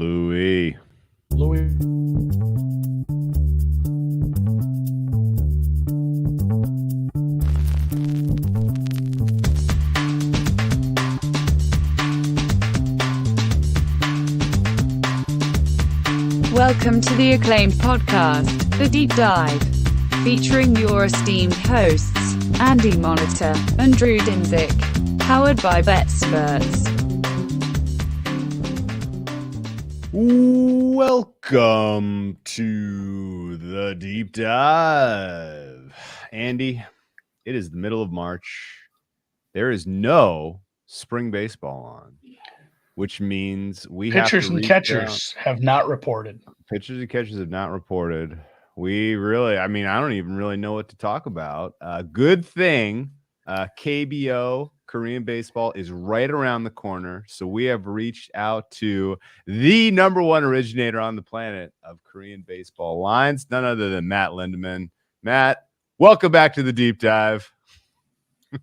Louis. Welcome to the acclaimed podcast, The Deep Dive, featuring your esteemed hosts, Andy Monitor and Drew Dinzik, powered by BetSperts. Welcome to The Deep Dive. Andy, it is the middle of March. There is no spring baseball on, which means pitchers and catchers have not reported. Pitchers and catchers have not reported. I don't even really know what to talk about. Good thing KBO, Korean baseball, is right around the corner. So we have reached out to the number one originator on the planet of Korean baseball lines, none other than Matt Lindeman. Matt, welcome back to the Deep Dive.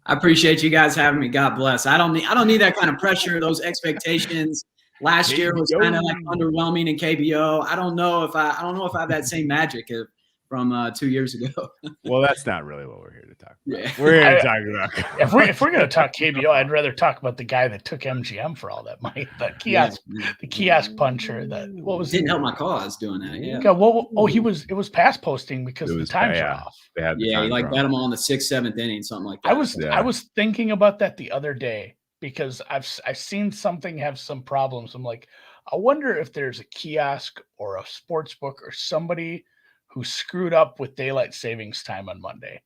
I appreciate you guys having me. God bless. I don't need that kind of pressure, those expectations. Last year was kind of like underwhelming in KBO. I don't know if I have that same magic from 2 years ago. Well, that's not really what we're here to talk about. Yeah. We're here to talk about. If we're going to talk KBO, I'd rather talk about the guy that took MGM for all that money. The kiosk puncher. Didn't help my cause doing that. Yeah. It was pass posting because the times are off. He bet them all in the 6th, 7th inning, something like that. I was thinking about that the other day because I've seen something have some problems. I'm like, I wonder if there's a kiosk or a sports book or somebody who screwed up with daylight savings time on Monday,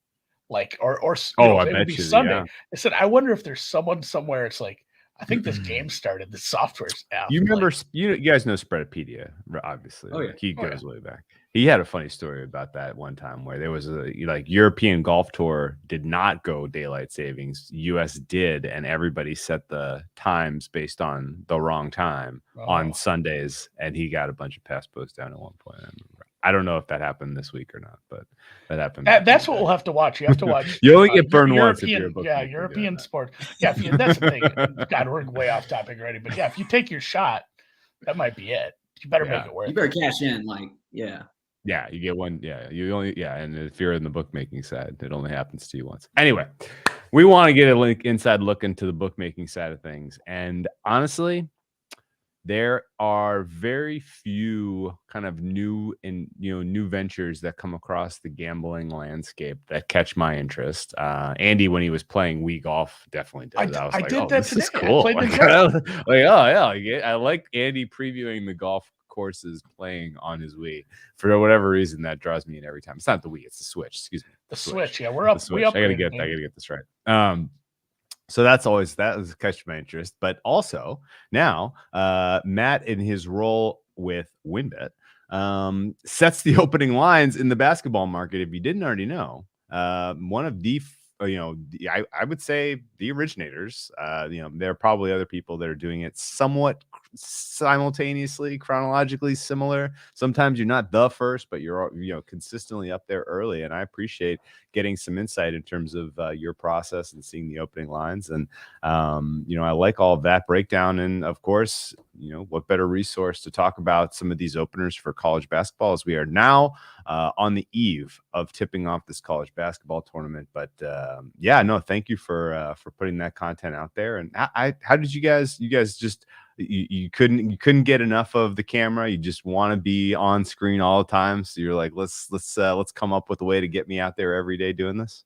it would be Sunday. Yeah. I said, I wonder if there's someone somewhere. It's like, I think this game started. The software's out. You remember? You guys know Spreadopedia, obviously. Oh, yeah. He goes way back. He had a funny story about that one time where there was a European golf tour did not go daylight savings. US did, and everybody set the times based on the wrong time on Sundays, and he got a bunch of pass posts down at one point. I don't know if that happened this week or not, but that happened. That's what we'll have to watch. You have to watch. You only get burned once if you're a bookmaker. Yeah, European sport. Yeah, that's the thing. God, we're way off topic already. But yeah, if you take your shot, that might be it. You better make it work. You better cash in, Yeah, you get one. Yeah, and if you're in the bookmaking side, it only happens to you once. Anyway, we want to get a inside look into the bookmaking side of things, and honestly, there are very few kind of new ventures that come across the gambling landscape that catch my interest. Andy, when he was playing Wii Golf, definitely did. I was like, did that this today. is cool. I like Andy previewing the golf courses playing on his Wii. For whatever reason, that draws me in every time. It's not the Wii, it's the Switch. Excuse me. The Switch. Yeah, we're up. I gotta get this right. So that was catch my interest. But also now, Matt, in his role with WynnBET, sets the opening lines in the basketball market. If you didn't already know, one of the I would say the originators. There are probably other people that are doing it somewhat simultaneously, chronologically similar. Sometimes you're not the first, but you're consistently up there early. And I appreciate getting some insight in terms of your process and seeing the opening lines. And I like all of that breakdown. And of course, what better resource to talk about some of these openers for college basketball as we are now on the eve of tipping off this college basketball tournament. But thank you for putting that content out there. And how did you guys just you couldn't get enough of the camera? You just want to be on screen all the time, so you're like, let's come up with a way to get me out there every day doing this.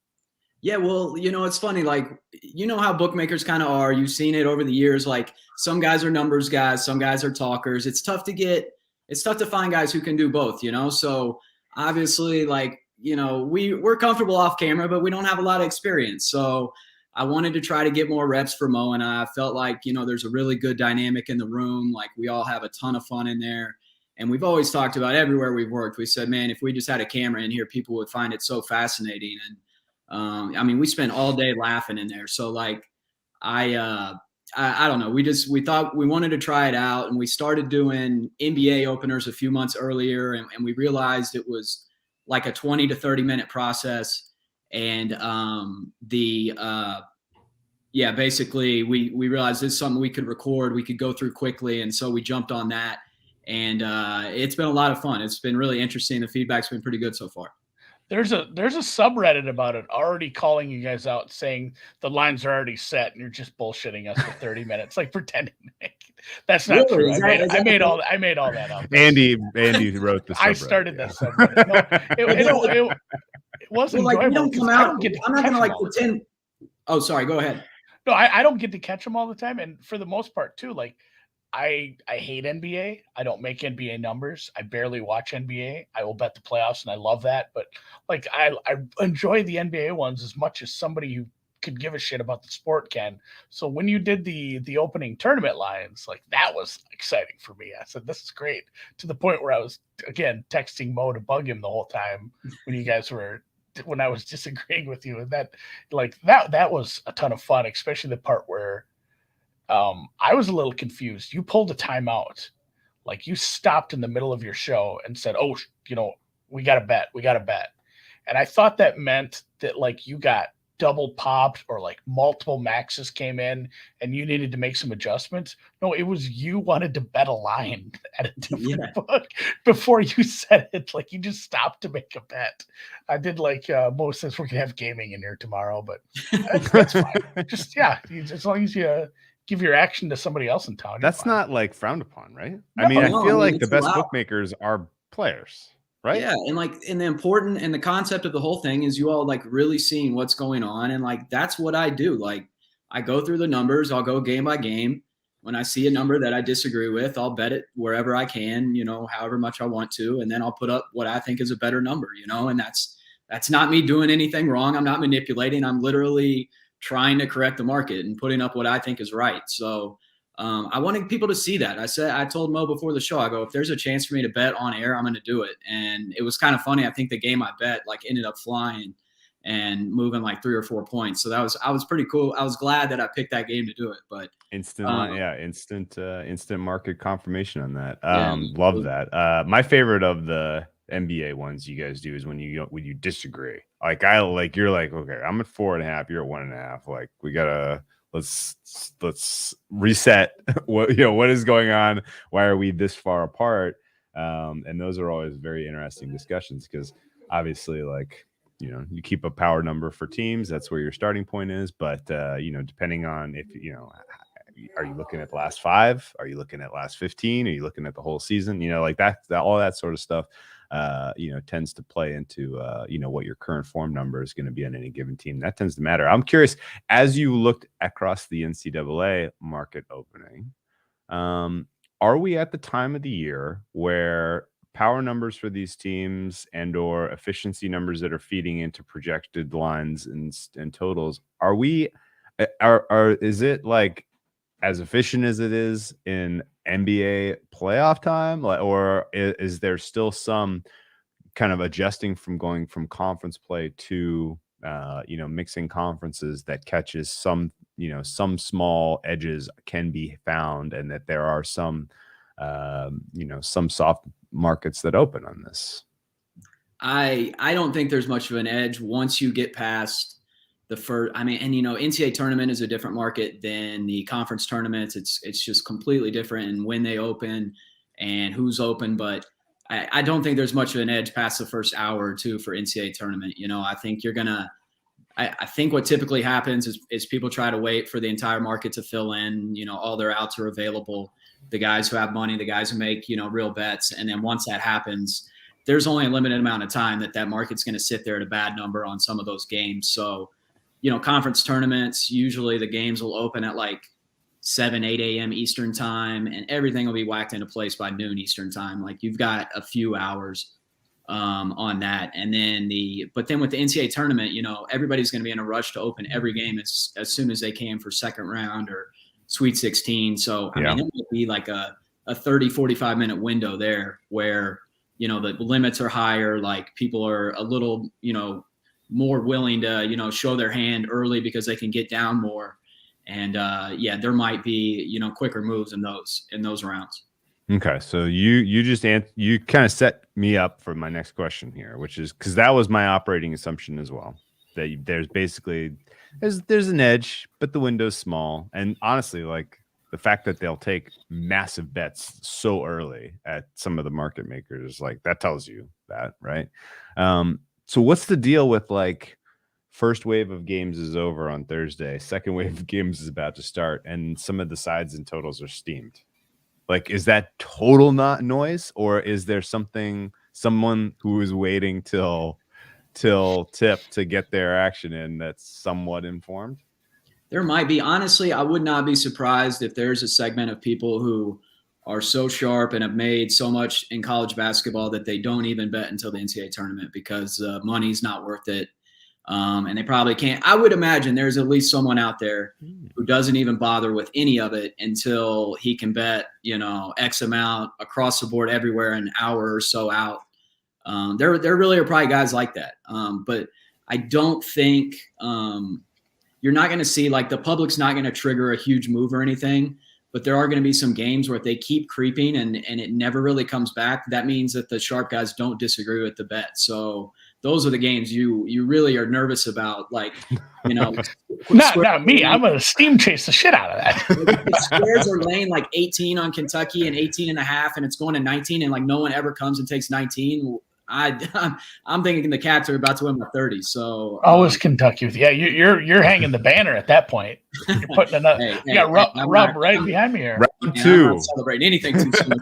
Yeah, well, it's funny, how bookmakers kind of are. You've seen it over the years. Like, some guys are numbers guys, some guys are talkers. It's tough to find guys who can do both, So obviously, we're comfortable off camera, but we don't have a lot of experience. So I wanted to try to get more reps for Mo, and I felt like, there's a really good dynamic in the room. Like, we all have a ton of fun in there. And we've always talked about, everywhere we've worked, we said, man, if we just had a camera in here, people would find it so fascinating. And we spent all day laughing in there. So I don't know. We thought we wanted to try it out, and we started doing NBA openers a few months earlier. And we realized it was like a 20 to 30 minute process. And basically we realized this is something we could record, we could go through quickly. And so we jumped on that. And it's been a lot of fun. It's been really interesting. The feedback's been pretty good so far. There's a subreddit about it already calling you guys out, saying the lines are already set and you're just bullshitting us for 30 minutes, like pretending. That's not true. I made all that up. Andy wrote the subreddit. I started that subreddit. No, it wasn't well, like, enjoyable. Don't come out. I'm not gonna pretend. Oh, sorry. Go ahead. No, I don't get to catch them all the time, and for the most part too. Like I hate NBA. I don't make NBA numbers. I barely watch NBA. I will bet the playoffs, and I love that. But like I enjoy the NBA ones as much as somebody who could give a shit about the sport can. So when you did the opening tournament lines, like that was exciting for me. I said, this is great, to the point where I was again texting Mo to bug him the whole time when I was disagreeing with you. And that was a ton of fun, especially the part where I was a little confused. You pulled a timeout. Like you stopped in the middle of your show and said, oh, we got to bet. And I thought that meant that like you got double popped or like multiple maxes came in and you needed to make some adjustments. No, it was you wanted to bet a line at a different book before you said it. Like you just stopped to make a bet. I did like most says we're gonna have gaming in here tomorrow, but that's fine. Just as long as you give your action to somebody else in town. That's not like frowned upon, right? I feel like the best bookmakers are players. Right. Yeah. And the important and the concept of the whole thing is you all like really seeing what's going on. And like, that's what I do. Like I go through the numbers, I'll go game by game. When I see a number that I disagree with, I'll bet it wherever I can, however much I want to. And then I'll put up what I think is a better number, and that's not me doing anything wrong. I'm not manipulating. I'm literally trying to correct the market and putting up what I think is right. So I wanted people to see that. I told Mo before the show, I go, if there's a chance for me to bet on air, I'm going to do it. And it was kind of funny. I think the game I bet like ended up flying and moving like 3 or 4 points. So I was pretty cool. I was glad that I picked that game to do it, but instant market confirmation on that. Love that. My favorite of the NBA ones you guys do is when you disagree. Like you're like, okay, I'm at 4.5, you're at 1.5. Like we gotta, let's reset what is going on, why are we this far apart, and those are always very interesting discussions because obviously you keep a power number for teams, that's where your starting point is, but depending on if are you looking at the last 5, are you looking at last 15, are you looking at the whole season, like that all that sort of stuff tends to play into what your current form number is going to be on any given team. That tends to matter. I'm curious, as you looked across the NCAA market opening, are we at the time of the year where power numbers for these teams and or efficiency numbers that are feeding into projected lines and totals, is it like as efficient as it is in NBA playoff time, or is there still some kind of adjusting from going from conference play to mixing conferences that catches some small edges can be found, and that there are some some soft markets that open on this? I don't think there's much of an edge once you get past the first. NCAA tournament is a different market than the conference tournaments. It's just completely different in when they open and who's open. But I don't think there's much of an edge past the first hour or two for NCAA tournament. I think I think what typically happens is people try to wait for the entire market to fill in. All their outs are available. The guys who have money, the guys who make real bets, and then once that happens, there's only a limited amount of time that market's going to sit there at a bad number on some of those games. So. Conference tournaments, usually the games will open at like 7, 8 a.m. Eastern time, and everything will be whacked into place by noon Eastern time. Like you've got a few hours on that. And then with the NCAA tournament, everybody's going to be in a rush to open every game as soon as they can for second round or Sweet 16. So, it might be like a 30, 45 minute window there where, the limits are higher. Like people are a little, more willing to, show their hand early because they can get down more. And there might be, quicker moves in those rounds. Okay. So you kind of set me up for my next question here, which is because that was my operating assumption as well, that there's basically, there's an edge, but the window's small. And honestly, like the fact that they'll take massive bets so early at some of the market makers, like that tells you that, right? So what's the deal with like first wave of games is over on Thursday, second wave of games is about to start, and some of the sides and totals are steamed? Like, is that total not noise, or is there someone who is waiting till tip to get their action in that's somewhat informed? There might be. Honestly, I would not be surprised if there's a segment of people who are so sharp and have made so much in college basketball that they don't even bet until the NCAA tournament because money's not worth it. And they probably can't. I would imagine there's at least someone out there who doesn't even bother with any of it until he can bet, X amount across the board everywhere an hour or so out. There really are probably guys like that. But I don't think you're not going to see, like, the public's not going to trigger a huge move or anything. But there are going to be some games where if they keep creeping and it never really comes back, that means that the sharp guys don't disagree with the bet. So those are the games you really are nervous about, like, Not me. I'm going to steam chase the shit out of that. The squares are laying like 18 on Kentucky and 18.5, and it's going to 19, and like no one ever comes and takes 19. I'm thinking the Cats are about to win by 30. So always Kentucky with you. Yeah, you're hanging the banner at that point. You're putting another. You got Rob right behind me here. Round two. I'm not celebrating anything too soon.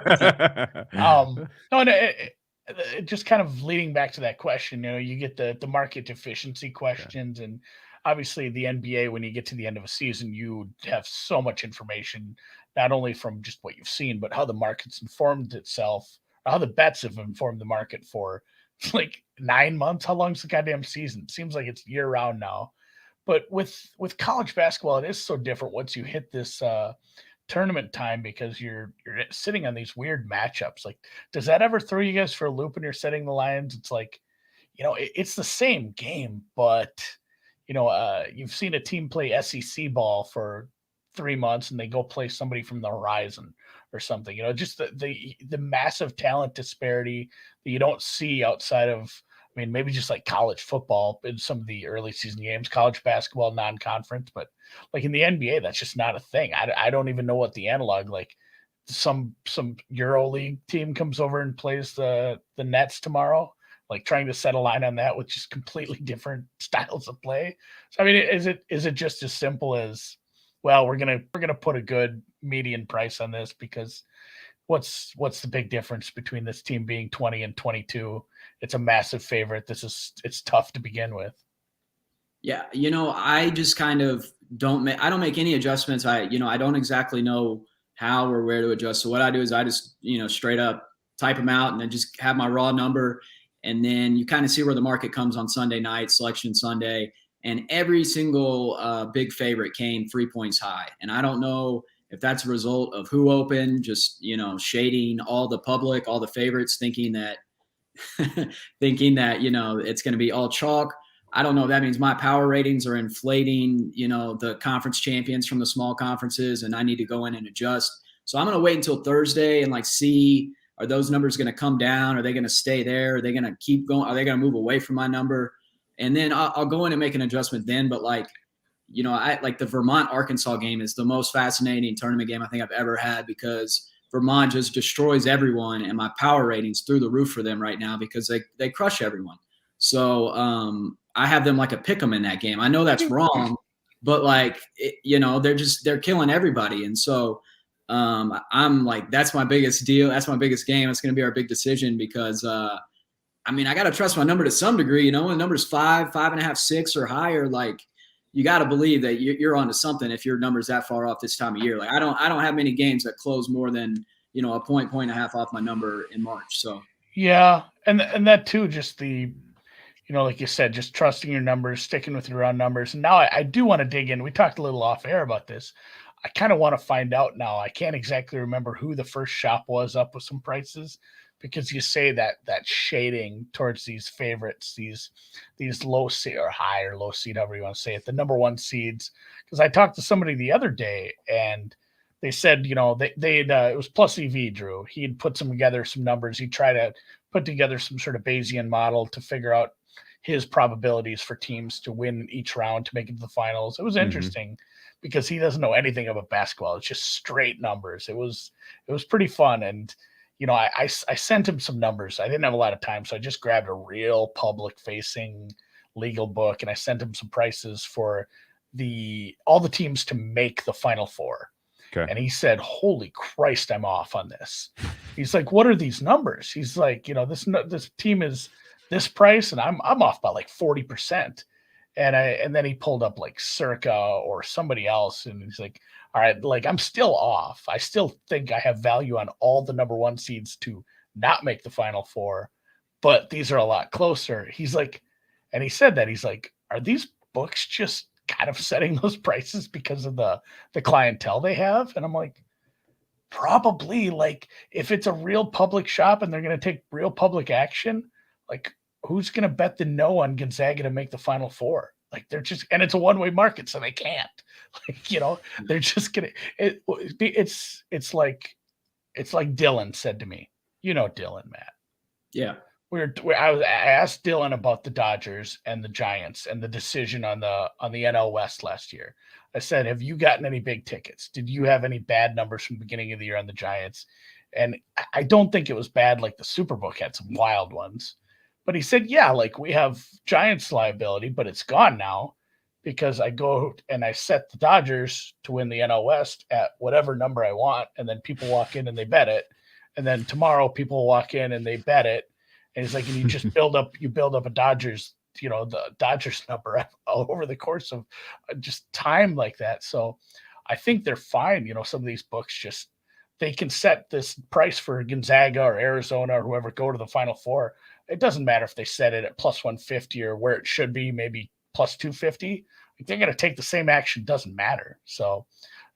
It just kind of leading back to that question. You get the market efficiency questions, and obviously the NBA. When you get to the end of a season, you have so much information, not only from just what you've seen, but how the market's informed itself. How the bets have informed the market for like 9 months. How long's the goddamn season? It seems like it's year round now. But with college basketball, it is so different once you hit this tournament time because you're sitting on these weird matchups. Like, does that ever throw you guys for a loop when you're setting the lines? It's like, it's the same game, but you've seen a team play SEC ball for 3 months and they go play somebody from the Horizon or something, just the massive talent disparity that you don't see outside of, maybe just like college football in some of the early season games, college basketball, non-conference, but like in the NBA, that's just not a thing. I don't even know what the analog, like some Euro League team comes over and plays the Nets tomorrow, like trying to set a line on that with just completely different styles of play. So, is it just as simple as, well, we're gonna put a good median price on this because what's the big difference between this team being 20 and 22? It's a massive favorite. It's tough to begin with. Yeah, I just kind of don't make any adjustments. I don't exactly know how or where to adjust. So what I do is I just straight up type them out and then just have my raw number, and then you kind of see where the market comes on Sunday night, Selection Sunday. And every single big favorite came 3 points high. And I don't know if that's a result of who opened, just, shading all the public, all the favorites, thinking that it's going to be all chalk. I don't know if that means my power ratings are inflating, the conference champions from the small conferences, and I need to go in and adjust. So I'm going to wait until Thursday and see, are those numbers going to come down? Are they going to stay there? Are they going to keep going? Are they going to move away from my number? And then I'll go in and make an adjustment then. But I like the Vermont-Arkansas game is the most fascinating tournament game I think I've ever had because Vermont just destroys everyone, and my power ratings through the roof for them right now because they crush everyone. So I have them like a pick 'em in that game. I know that's wrong, but they're killing everybody. And so I'm like, that's my biggest deal. That's my biggest game. It's going to be our big decision because I got to trust my number to some degree, when the number's 5, 5.5, 6 or higher, like you got to believe that you're onto something if your number's that far off this time of year. Like I don't have many games that close more than, a point and a half off my number in March. So, yeah. And that too, just the, like you said, just trusting your numbers, sticking with your own numbers. And now I do want to dig in. We talked a little off air about this. I kind of want to find out now. I can't exactly remember who the first shop was up with some prices, because you say that shading towards these favorites, these low seed or high or low seed, however you want to say it, the number one seeds. Because I talked to somebody the other day and they said, it was plus EV, Drew. He'd put together some numbers. He'd try to put together some sort of Bayesian model to figure out, his probabilities for teams to win each round to make it to the finals. It was interesting because he doesn't know anything about basketball. It's just straight numbers. It was pretty fun. And, you know, I sent him some numbers. I didn't have a lot of time, so I just grabbed a real public facing legal book and I sent him some prices for all the teams to make the Final Four. Okay. And he said, "Holy Christ, I'm off on this." He's like, "What are these numbers?" He's like, "You know, this team is this price, and I'm off by like 40%." And then he pulled up like Circa or somebody else, and he's like, "All right, like I'm still off. I still think I have value on all the number 1 seeds to not make the Final Four, but these are a lot closer." He's like, and he said that he's like, "Are these books just kind of setting those prices because of the clientele they have?" And I'm like, probably. Like, if it's a real public shop and they're going to take real public action, like who's going to bet the no on Gonzaga to make the Final Four? Like, they're just, and it's a one-way market, so they can't. Like, you know, they're just going to, it's like Dylan said to me, you know, Dylan, Matt. Yeah. I asked Dylan about the Dodgers and the Giants and the decision on the NL West last year. I said, "Have you gotten any big tickets? Did you have any bad numbers from the beginning of the year on the Giants?" And I don't think it was bad. Like the Superbook had some wild ones, but he said, "Yeah, like we have Giants liability, but it's gone now because I go and I set the Dodgers to win the NL West at whatever number I want, and then people walk in and they bet it, and then tomorrow people walk in and they bet it." And he's like, and you just build up a Dodgers, you know, the Dodgers number all over the course of just time like that. So I think they're fine. You know, some of these books just, they can set this price for Gonzaga or Arizona or whoever go to the Final Four. It doesn't matter if they set it at plus 150 or where it should be, maybe plus 250. Like, they're going to take the same action. Doesn't matter. So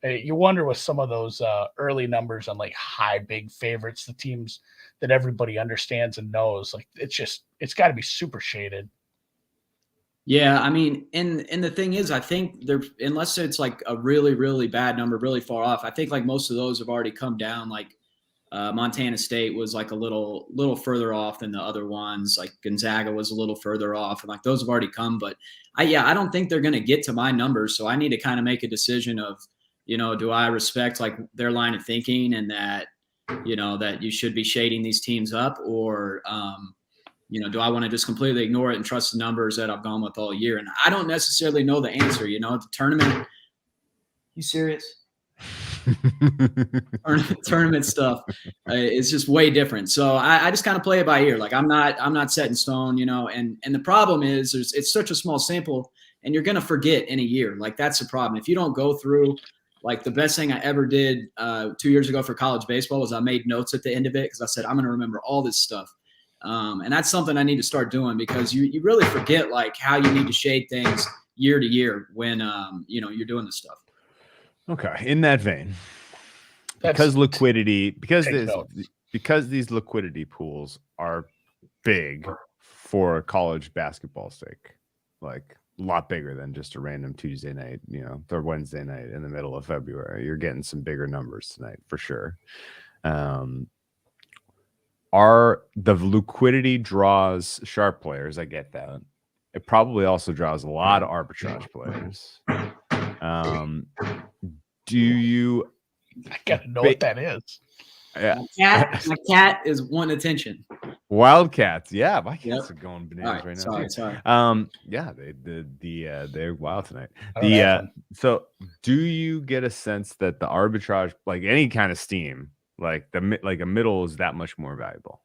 you wonder with some of those early numbers on like high big favorites, the teams that everybody understands and knows, like it's got to be super shaded. Yeah, I mean, and the thing is, I think they're, unless it's like a really, really bad number, really far off, I think like most of those have already come down. Like Montana State was like a little further off than the other ones. Like Gonzaga was a little further off, and like those have already come. But I don't think they're going to get to my numbers, so I need to kind of make a decision of, you know, do I respect like their line of thinking and that, you know, that you should be shading these teams up, or you know, do I want to just completely ignore it and trust the numbers that I've gone with all year? And I don't necessarily know the answer. You know, the tournament. You serious? Tournament stuff is just way different. So I just kind of play it by ear. Like I'm not set in stone, you know. And the problem is it's such a small sample, and you're gonna forget in a year. Like that's the problem. If you don't go through, like the best thing I ever did 2 years ago for college baseball was I made notes at the end of it because I said I'm gonna remember all this stuff. And that's something I need to start doing because you really forget like how you need to shade things year to year when you know, you're doing this stuff. Okay, in that vein, because these liquidity pools are big for college basketball's sake, like a lot bigger than just a random Tuesday night, you know, or Wednesday night in the middle of February. You're getting some bigger numbers tonight for sure. Are the liquidity draws sharp players? I get that. It probably also draws a lot of arbitrage players. Do you? I gotta know what that is. Yeah. My cat is wanting attention. Wildcats, yeah, my cats are going bananas right now. Sorry. Yeah, they're wild tonight. So, do you get a sense that the arbitrage, like any kind of steam, like a middle is that much more valuable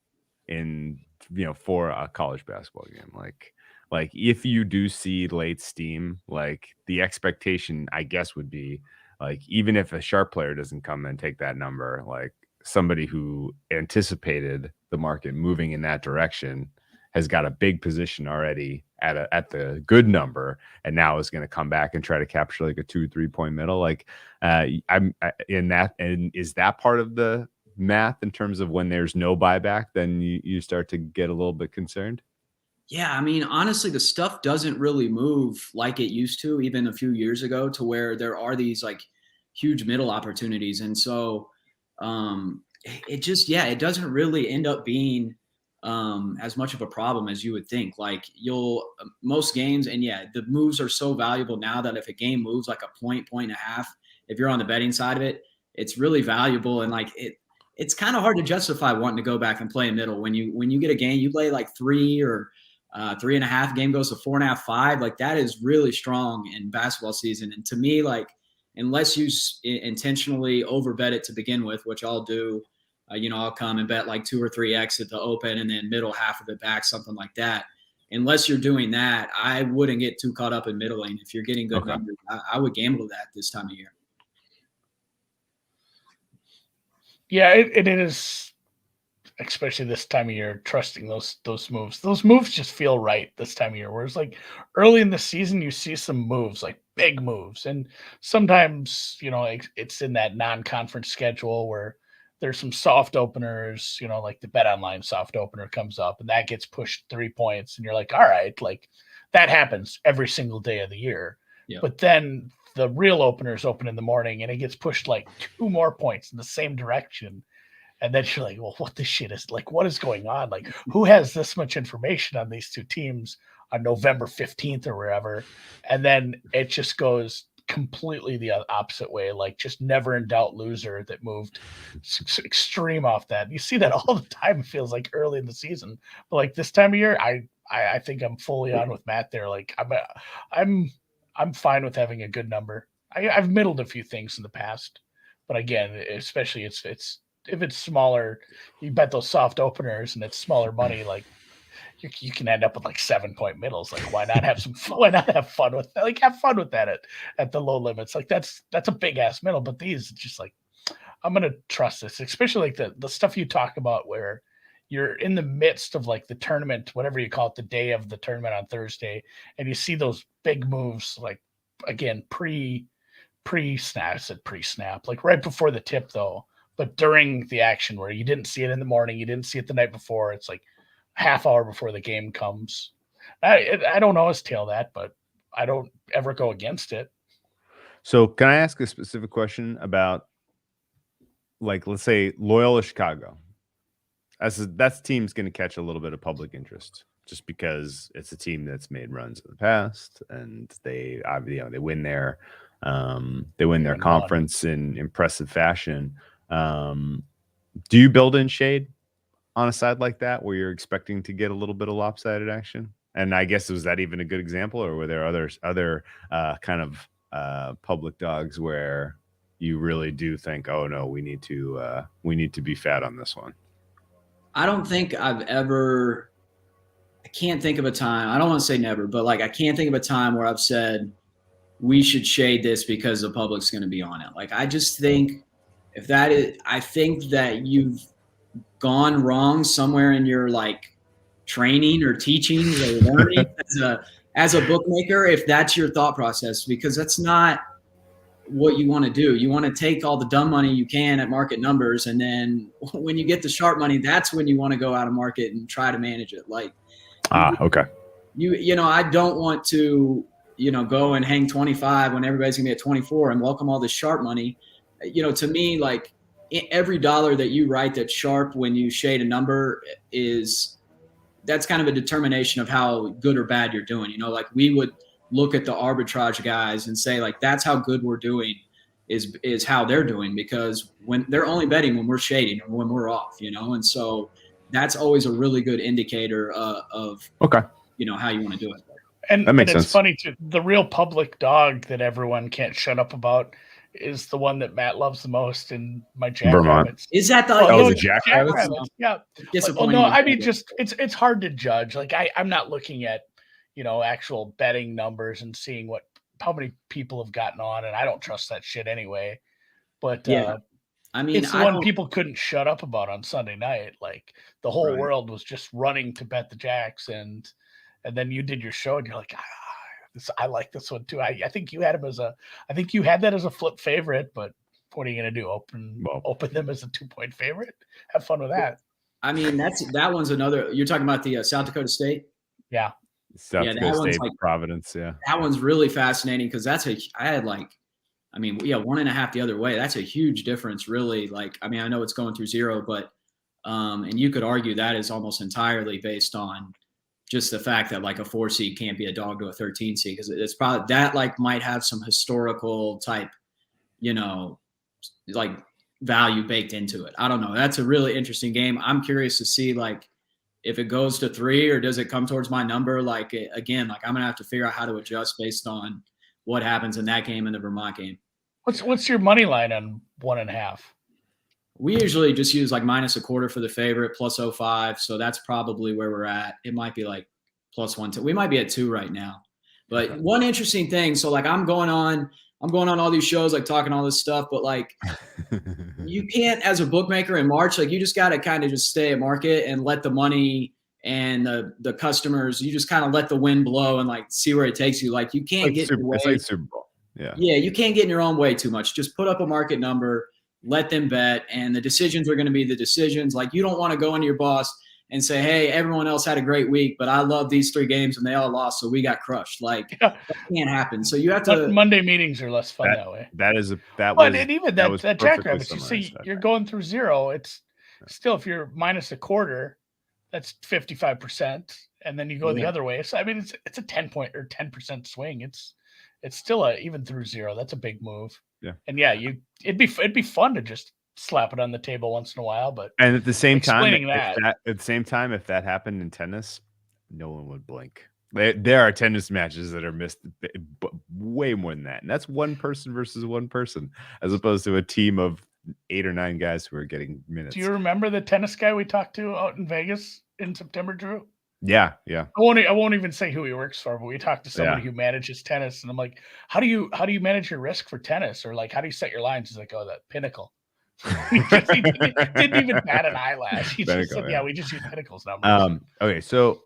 in, you know, for a college basketball game? Like if you do see late steam, like the expectation, I guess, would be like even if a sharp player doesn't come and take that number, like somebody who anticipated the market moving in that direction has got a big position already at the good number, and now is going to come back and try to capture like a 2-3 point middle. Like I'm in that, and is that part of the math in terms of when there's no buyback, then you start to get a little bit concerned? Yeah, I mean, honestly, the stuff doesn't really move like it used to, even a few years ago, to where there are these like huge middle opportunities. And so it just, it doesn't really end up being as much of a problem as you would think. Like most games, and yeah, the moves are so valuable now that if a game moves like a point and a half, if you're on the betting side of it, it's really valuable. And like it's kind of hard to justify wanting to go back and play a middle when you get a game, you play like 3 or 3.5, game goes to 4.5, 5. Like that is really strong in basketball season. And to me, like, unless you intentionally overbet it to begin with, which I'll do, I'll come and bet like 2 or 3x at the open and then middle half of it back, something like that. Unless you're doing that, I wouldn't get too caught up in middling. If you're getting good numbers, I would gamble that this time of year. Yeah, it is, especially this time of year, trusting those moves. Those moves just feel right this time of year. Whereas like early in the season, you see some moves, like big moves. And sometimes, it's in that non-conference schedule where there's some soft openers, like the Bet Online soft opener comes up and that gets pushed 3 points. And you're like, all right, like that happens every single day of the year. Yeah. But then the real openers open in the morning and it gets pushed like 2 more points in the same direction. And then you're like, well, what this shit is like, what is going on? Like, who has this much information on these two teams on November 15th or wherever? And then it just goes completely the opposite way, like just never in doubt loser that moved extreme off that. You see that all the time. It feels like early in the season, but like this time of year, I think I'm fully on with Matt there. Like I'm fine with having a good number. I've middled a few things in the past, but again, especially if it's smaller, you bet those soft openers and it's smaller money, like you can end up with like 7-point middles. Like why not have some fun? Why not have fun with that? Like have fun with that at the low limits. Like that's a big ass middle, but these just like, I'm going to trust this, especially like the stuff you talk about where you're in the midst of like the tournament, whatever you call it, the day of the tournament on Thursday. And you see those big moves, like again, pre-snap, I said pre-snap, like right before the tip though, but during the action where you didn't see it in the morning, you didn't see it the night before. It's like half hour before the game comes. I don't always tail that, but I don't ever go against it. So can I ask a specific question about, like, let's say Loyola Chicago? That team's going to catch a little bit of public interest just because it's a team that's made runs in the past and they win their conference in impressive fashion. Do you build in shade on a side like that where you're expecting to get a little bit of lopsided action? And I guess, was that even a good example, or were there other kind of public dogs where you really do think, oh no, we need to be fat on this one? I don't think I can't think of a time. I don't want to say never, but like I can't think of a time where I've said we should shade this because the public's going to be on it. Like I just think I think that you've gone wrong somewhere in your like training or teaching or learning as a bookmaker, if that's your thought process, because that's not what you want to do. You want to take all the dumb money you can at market numbers, and then when you get the sharp money, that's when you want to go out of market and try to manage it. Like okay. I don't want to go and hang 25 when everybody's gonna be at 24 and welcome all this sharp money. To me, like every dollar that you write that's sharp when you shade a number that's kind of a determination of how good or bad you're doing. Like we would look at the arbitrage guys and say like, that's how good we're doing is how they're doing, because when they're only betting when we're shading or when we're off, and so that's always a really good indicator of how you want to do it. And that makes sense. It's funny too. The real public dog that everyone can't shut up about is the one that Matt loves the most in my Jackrabbits. Is that the Jackrabbits? Yeah. No, I mean, just it's hard to judge. Like I'm not looking at actual betting numbers and seeing how many people have gotten on, and I don't trust that shit anyway. But I mean, it's the one people couldn't shut up about on Sunday night. Like the whole world was just running to bet the Jacks, and then you did your show, and you're like, I like this one too. I think you had him I think you had that as a flip favorite, but what are you going to do? Open them as a 2-point favorite? Have fun with that. I mean, that one's another. You're talking about the South Dakota State. Yeah. South Dakota State, like, Providence. Yeah. That one's really fascinating because I had 1.5 the other way. That's a huge difference, really. Like, I mean, I know it's going through 0, but And you could argue that is almost entirely based on just the fact that like a 4 seed can't be a dog to a 13 seed, because it's probably that like might have some historical type, like value baked into it. I don't know. That's a really interesting game. I'm curious to see like if it goes to 3 or does it come towards my number? Like again, like I'm gonna have to figure out how to adjust based on what happens in that game and the Vermont game. What's your money line on 1.5? We usually just use like -1/4 for the favorite, plus 0.05. So that's probably where we're at. It might be like plus 1. We might be at 2 right now. But one interesting thing, so like I'm going on all these shows, like talking all this stuff, but like you can't, as a bookmaker in March, like you just got to kind of just stay at market and let the money and the customers, you just kind of let the wind blow and like see where it takes you. Like you can't get in your way. It's like Super Bowl. Yeah. Yeah, you can't get in your own way too much. Just put up a market number, let them bet, and the decisions are going to be the decisions. Like you don't want to go into your boss and say, hey, everyone else had a great week, but I love these 3 games and they all lost, so we got crushed. Like that can't happen. So you have to. Monday meetings are less fun that way. And even that Jackrabbits, you see, you're going through 0. It's still, if you're -1/4, that's 55%, and then you go the other way. So I mean, it's a 10-point or 10% swing. It's still even through 0. That's a big move. Yeah, and it'd be fun to just slap it on the table once in a while, but at the same time, if that happened in tennis, no one would blink. There are tennis matches that are missed way more than that, and that's one person versus one person, as opposed to a team of 8 or 9 guys who are getting minutes. Do you remember the tennis guy we talked to out in Vegas in September, Drew? Yeah. I won't even say who he works for, but we talked to somebody who manages tennis, and I'm like, how do you manage your risk for tennis, or like how do you set your lines? He's like, oh, that Pinnacle. he didn't even bat an eyelash. He just said, we just use Pinnacle's numbers. Okay, so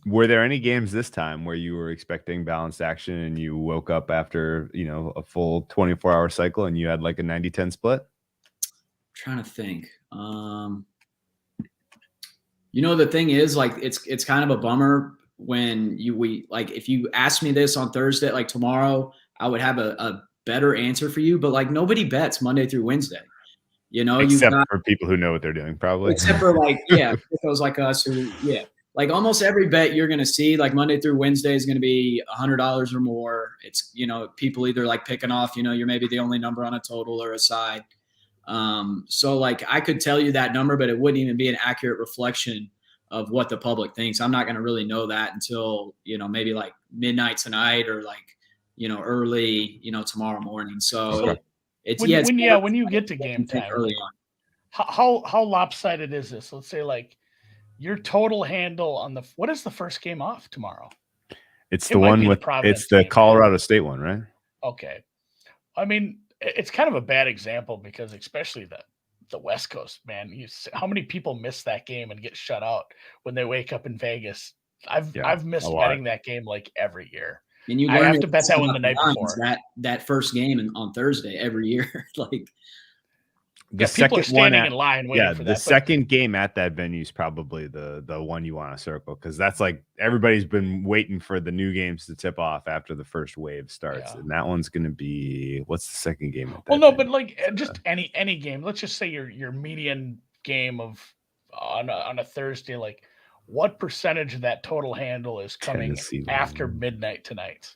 were there any games this time where you were expecting balanced action and you woke up after a full 24-hour cycle and you had like a 90-10 split? I'm trying to think. The thing is, like, it's kind of a bummer when if you asked me this on Thursday, like tomorrow, I would have a better answer for you, but like nobody bets Monday through Wednesday, except for people who know what they're doing, probably. Except for those like us who, like almost every bet you're going to see, like Monday through Wednesday is going to be $100 or more. It's, people either like picking off, you're maybe the only number on a total or a side. So like I could tell you that number, but it wouldn't even be an accurate reflection of what the public thinks. I'm not going to really know that until, maybe like midnight tonight or like, early, tomorrow morning. So it's when you get to game time, early on. How lopsided is this? Let's say like your total handle on what is the first game off tomorrow? It's the one with it's the Colorado State one, right? Okay. I mean, it's kind of a bad example because especially the West Coast, man, how many people miss that game and get shut out when they wake up in Vegas? I've missed betting that game like every year. And you I have to bet that one the night before. That first game on Thursday every year. Like people are standing in line waiting for that. The second game at that venue is probably the one you want to circle, because that's like everybody's been waiting for the new games to tip off after the first wave starts, and that one's going to be what's the second game? At that venue? But like just any game. Let's just say your median game on a Thursday, like. What percentage of that total handle is coming after midnight tonight?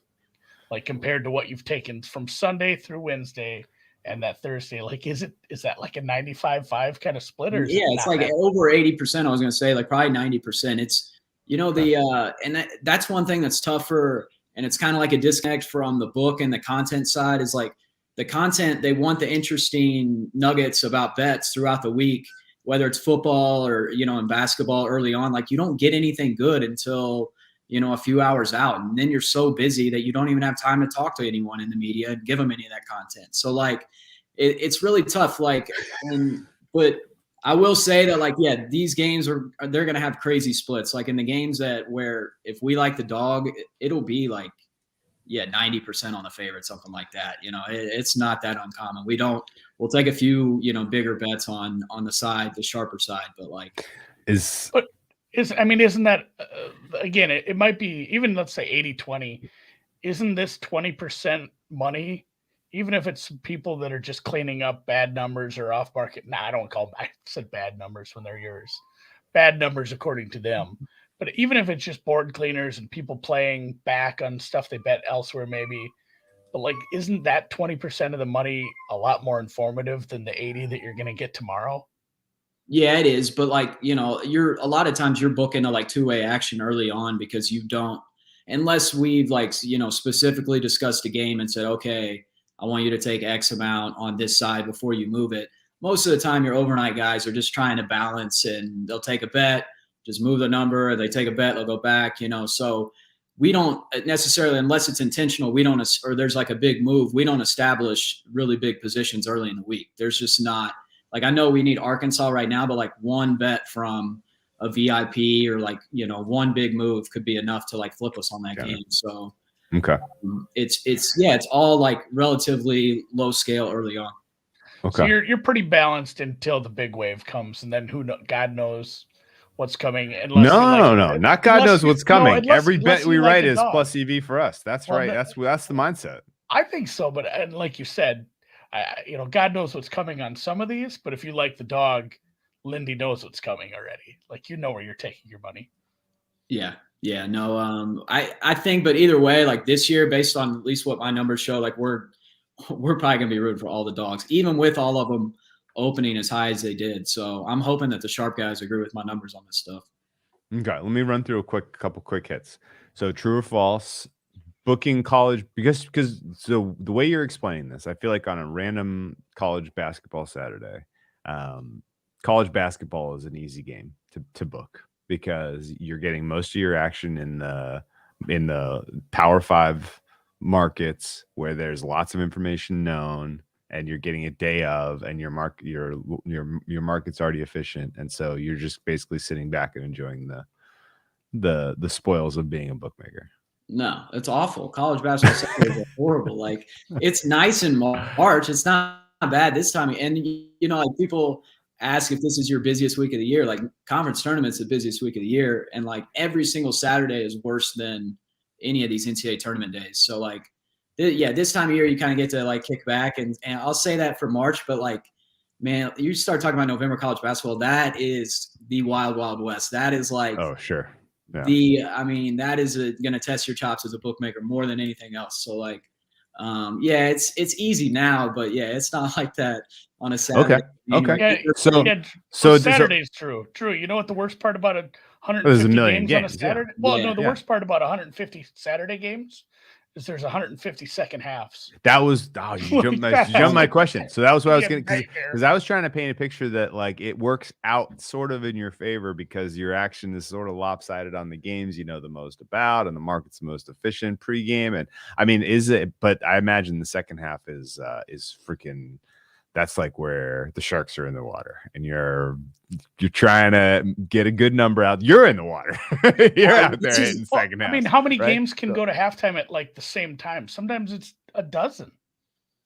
Like compared to what you've taken from Sunday through Wednesday and that Thursday, like is that like a 95-5 kind of split? Or it's like over 80%. I was going to say like probably 90%. It's, and that's one thing that's tougher. And it's kind of like a disconnect from the book and the content side is like the content, they want the interesting nuggets about bets throughout the week, whether it's football or, in basketball early on. Like you don't get anything good until, a few hours out. And then you're so busy that you don't even have time to talk to anyone in the media and give them any of that content. So like, it's really tough. Like, but I will say that like, these games they're going to have crazy splits. Like in the games where if we like the dog, it'll be like, 90% on the favorite, something like that. It's not that uncommon. We'll take a few, bigger bets on the side, the sharper side, but like isn't that again, it might be even, let's say 80-20, isn't this 20% money, even if it's people that are just cleaning up bad numbers or off market. I don't call them, I said bad numbers when they're yours. Bad numbers according to them. But even if it's just board cleaners and people playing back on stuff they bet elsewhere, maybe. But like, isn't that 20% of the money a lot more informative than the 80 that you're going to get tomorrow? Yeah, it is. But like, you're a lot of times you're booking a like two-way action early on because you don't, unless we've like, specifically discussed a game and said, okay, I want you to take X amount on this side before you move it. Most of the time, your overnight guys are just trying to balance, and they'll take a bet, just move the number. They take a bet, they'll go back, So we don't necessarily, unless it's intentional, we don't, or there's like a big move, we don't establish really big positions early in the week. There's just not, like, I know we need Arkansas right now, but like one bet from a VIP or like, one big move could be enough to like flip us on that game. So okay, it's all like relatively low scale early on. Okay, so you're pretty balanced until the big wave comes, and then God knows what's coming. No, not God knows what's coming. Every bet we write is plus EV for us. That's right. That's the mindset. I think so, but and like you said, God knows what's coming on some of these. But if you like the dog, Linde knows what's coming already. Like, where you're taking your money. Yeah. No, I think, but either way, like this year, based on at least what my numbers show, like we're probably gonna be rooting for all the dogs, even with all of them opening as high as they did. So I'm hoping that the sharp guys agree with my numbers on this stuff. Okay, let me run through a couple quick hits. So true or false, booking college, because so the way you're explaining this, I feel like on a random college basketball Saturday, college basketball is an easy game to book because you're getting most of your action in the Power 5 markets where there's lots of information known, and you're getting a day of, and your market's already efficient, and so you're just basically sitting back and enjoying the spoils of being a bookmaker. No, it's awful. College basketball is horrible. Like, it's nice in March. It's not bad this time. And like people ask if this is your busiest week of the year. Like, conference tournament's the busiest week of the year, and like every single Saturday is worse than any of these NCAA tournament days. So like, this time of year you kind of get to like kick back, and I'll say that for March, but like, man, you start talking about November college basketball, that is the wild, wild west. That is like, oh sure, yeah. That is going to test your chops as a bookmaker more than anything else. So like, it's easy now, but yeah, it's not like that on a Saturday. Okay. So Saturday's true. You know what the worst part about 150 games on a Saturday? Yeah. Well, the worst part about 150 Saturday games is there's 150 second halves. That was you jumped my question. So that was what I was going to, because I was trying to paint a picture that like it works out sort of in your favor because your action is sort of lopsided on the games you know the most about, and the market's the most efficient pregame. And I mean, is it? But I imagine the second half is freaking. That's like where the sharks are in the water, and you're trying to get a good number out. You're in the water. You're out there in the second half. I mean, how many games can go to halftime at like the same time? Sometimes it's a dozen.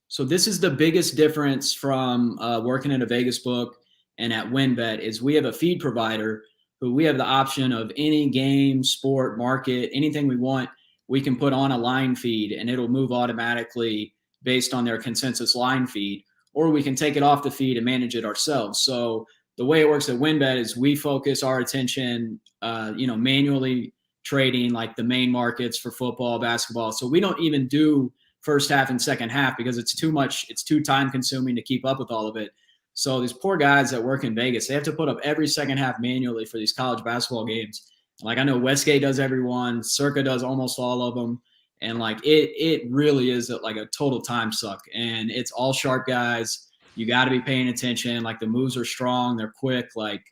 So this is the biggest difference from working at a Vegas book and at WynnBET is we have a feed provider who we have the option of any game, sport, market, anything we want. We can put on a line feed, and it'll move automatically based on their consensus line feed. Or we can take it off the feed and manage it ourselves. So the way it works at WynnBET is we focus our attention, manually trading like the main markets for football, basketball. So we don't even do first half and second half because it's too much. It's too time consuming to keep up with all of it. So these poor guys that work in Vegas, they have to put up every second half manually for these college basketball games. Like I know Westgate does every one, Circa does almost all of them. And like it really is like a total time suck, and it's all sharp guys. You got to be paying attention. Like the moves are strong, they're quick. Like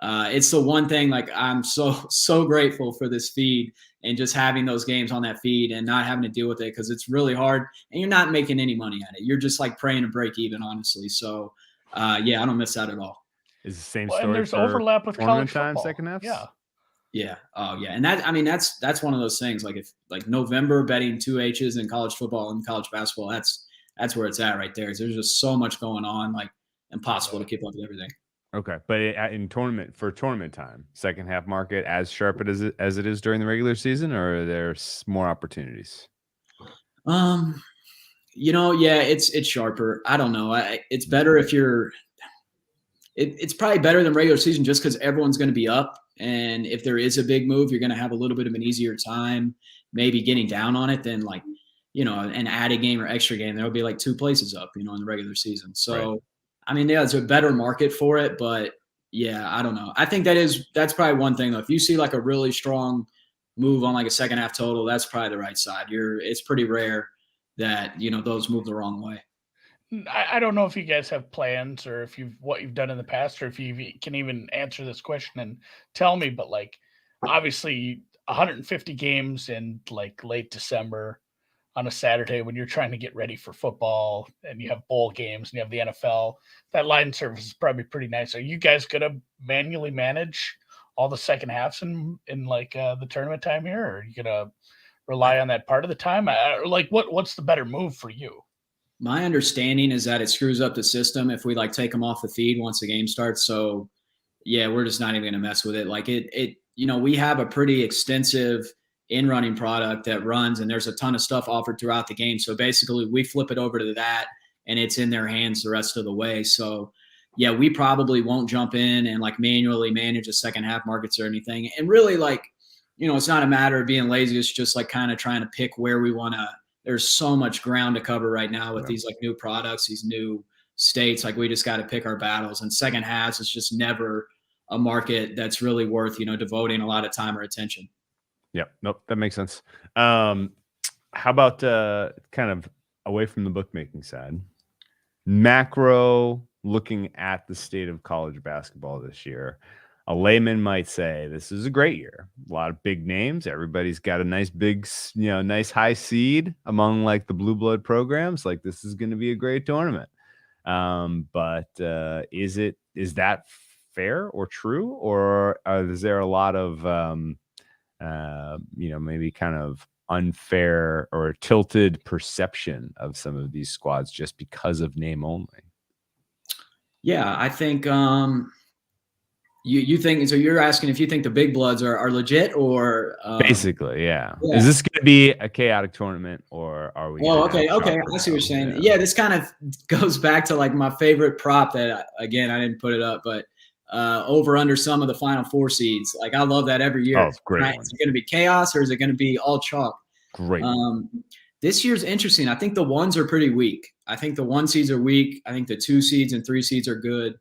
it's the one thing. Like I'm so grateful for this feed and just having those games on that feed and not having to deal with it because it's really hard and you're not making any money at it. You're just like praying to break even, honestly. So I don't miss that at all. Is the same story? And there's overlap with college time, football. second half. Yeah. Yeah. Oh, yeah. And that's one of those things. Like if like November betting 2 H's in college football and college basketball, that's where it's at right there. There's just so much going on, like impossible to keep up with everything. Okay, but in tournament time, second half market as sharp as it is during the regular season, or are there more opportunities? Yeah, it's sharper. I don't know. It's better if you're. It's probably better than regular season just because everyone's going to be up, and if there is a big move, you're going to have a little bit of an easier time, maybe getting down on it than like, an added game or extra game. There'll be like 2 places up, in the regular season. So, right. I mean, yeah, it's a better market for it, but yeah, I don't know. I think that's probably one thing though. If you see like a really strong move on like a second half total, that's probably the right side. It's pretty rare that those move the wrong way. I don't know if you guys have plans or if what you've done in the past, or if you can even answer this question and tell me, but like obviously 150 games in like late December on a Saturday when you're trying to get ready for football and you have bowl games and you have the NFL, that line service is probably pretty nice. Are you guys going to manually manage all the second halves in like the tournament time here, or are you going to rely on that part of the time? Like what's the better move for you? My understanding is that it screws up the system if we like take them off the feed once the game starts. So yeah, we're just not even going to mess with it. Like we have a pretty extensive in-running product that runs, and there's a ton of stuff offered throughout the game. So basically we flip it over to that and it's in their hands the rest of the way. So yeah, we probably won't jump in and like manually manage a second half markets or anything. And really like, it's not a matter of being lazy. It's just like kind of trying to pick where we want to. There's so much ground to cover right now with these like new products, these new states. Like we just got to pick our battles. And second halves is just never a market that's really worth, devoting a lot of time or attention. Yeah, nope, that makes sense. How about kind of away from the bookmaking side, macro, looking at the state of college basketball this year? A layman might say this is a great year. A lot of big names. Everybody's got a nice big, nice high seed among like the blue blood programs. Like this is going to be a great tournament. But is that fair or true, or is there a lot of maybe kind of unfair or tilted perception of some of these squads just because of name only? Yeah, I think. You think so? You're asking if you think the big bloods are legit, or basically, yeah. Is this going to be a chaotic tournament, or are we? Oh, okay. I see what you're saying. Yeah, this kind of goes back to like my favorite prop that again I didn't put it up, but over under some of the Final Four seeds. Like I love that every year. Oh, great! Right? Is it going to be chaos or is it going to be all chalk? Great. This year's interesting. I think the ones are pretty weak. I think the 1 seeds are weak. I think the 2 seeds and 3 seeds are good.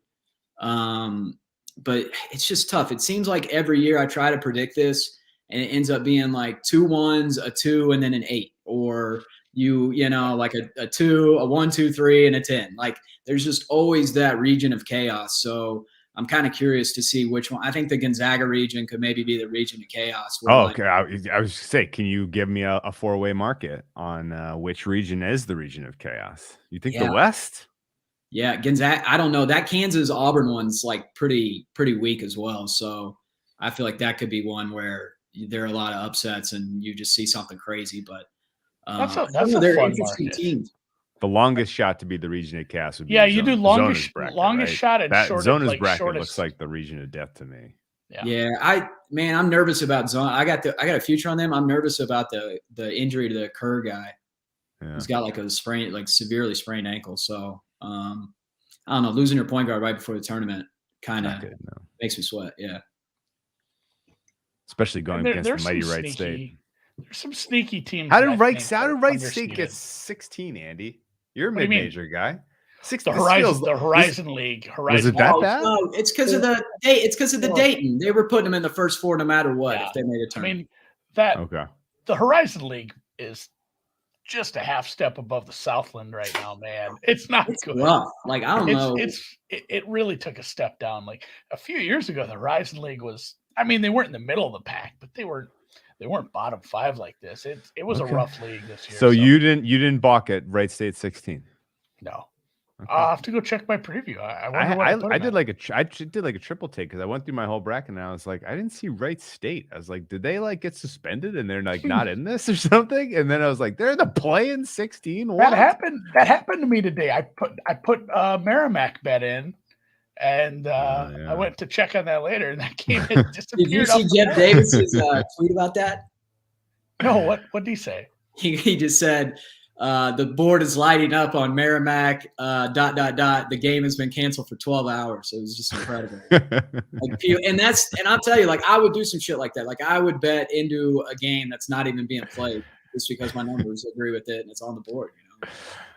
But it's just tough. It seems like every year I try to predict this and it ends up being like 2 1s, a 2, and then an 8, or like a 2, a 1, 2, 3, and a 10. Like there's just always that region of chaos. So I'm kind of curious to see which one. I think the Gonzaga region could maybe be the region of chaos. Okay. I was going to say, can you give me a 4-way market on which region is the region of chaos? You think the West? Yeah, Gonzaga. I don't know. That Kansas-Auburn one's like pretty weak as well. So I feel like that could be one where there are a lot of upsets and you just see something crazy. But that's a fun market. Teams. The longest shot to be the region of chaos would be you do longest bracket, longest shot and shortest. Zona's bracket looks like the region of death to me. Yeah. I'm nervous about Zona. I got a future on them. I'm nervous about the injury to the Kerr guy. Yeah. He's got like a severely sprained ankle. So I don't know. Losing your point guard right before the tournament kind of makes me sweat. Yeah. Especially going against the mighty Wright State. There's some sneaky teams. How did Wright State get 16, Andy? You're a mid-major guy. The Horizon League. Was it that bad? No, it's because of the Dayton. They were putting them in the first 4 no matter what if they made a tournament. The Horizon League is just a half step above the Southland right now, man. It's not good. Rough. Like I don't know. It really took a step down. Like a few years ago, the Horizon League was. I mean, they weren't in the middle of the pack, but they weren't bottom 5 like this. It was a rough league this year. So you didn't balk at Wright State 16? No. Okay. I'll have to go check my preview. I did like a triple take because I went through my whole bracket and I was like, I didn't see Wright State. I was like, did they like get suspended and they're like not in this or something? And then I was like, they're the play-in 16. What? That happened to me today. I put Merrimack bet in, and I went to check on that later, and that game had disappeared. Did you see Jeff Davis's tweet about that? No. What did he say? He just said. the board is lighting up on Merrimack, ... The game has been canceled for 12 hours. It was just incredible. And I'll tell you, like, I would do some shit like that. Like, I would bet into a game that's not even being played just because my numbers agree with it and it's on the board, you know?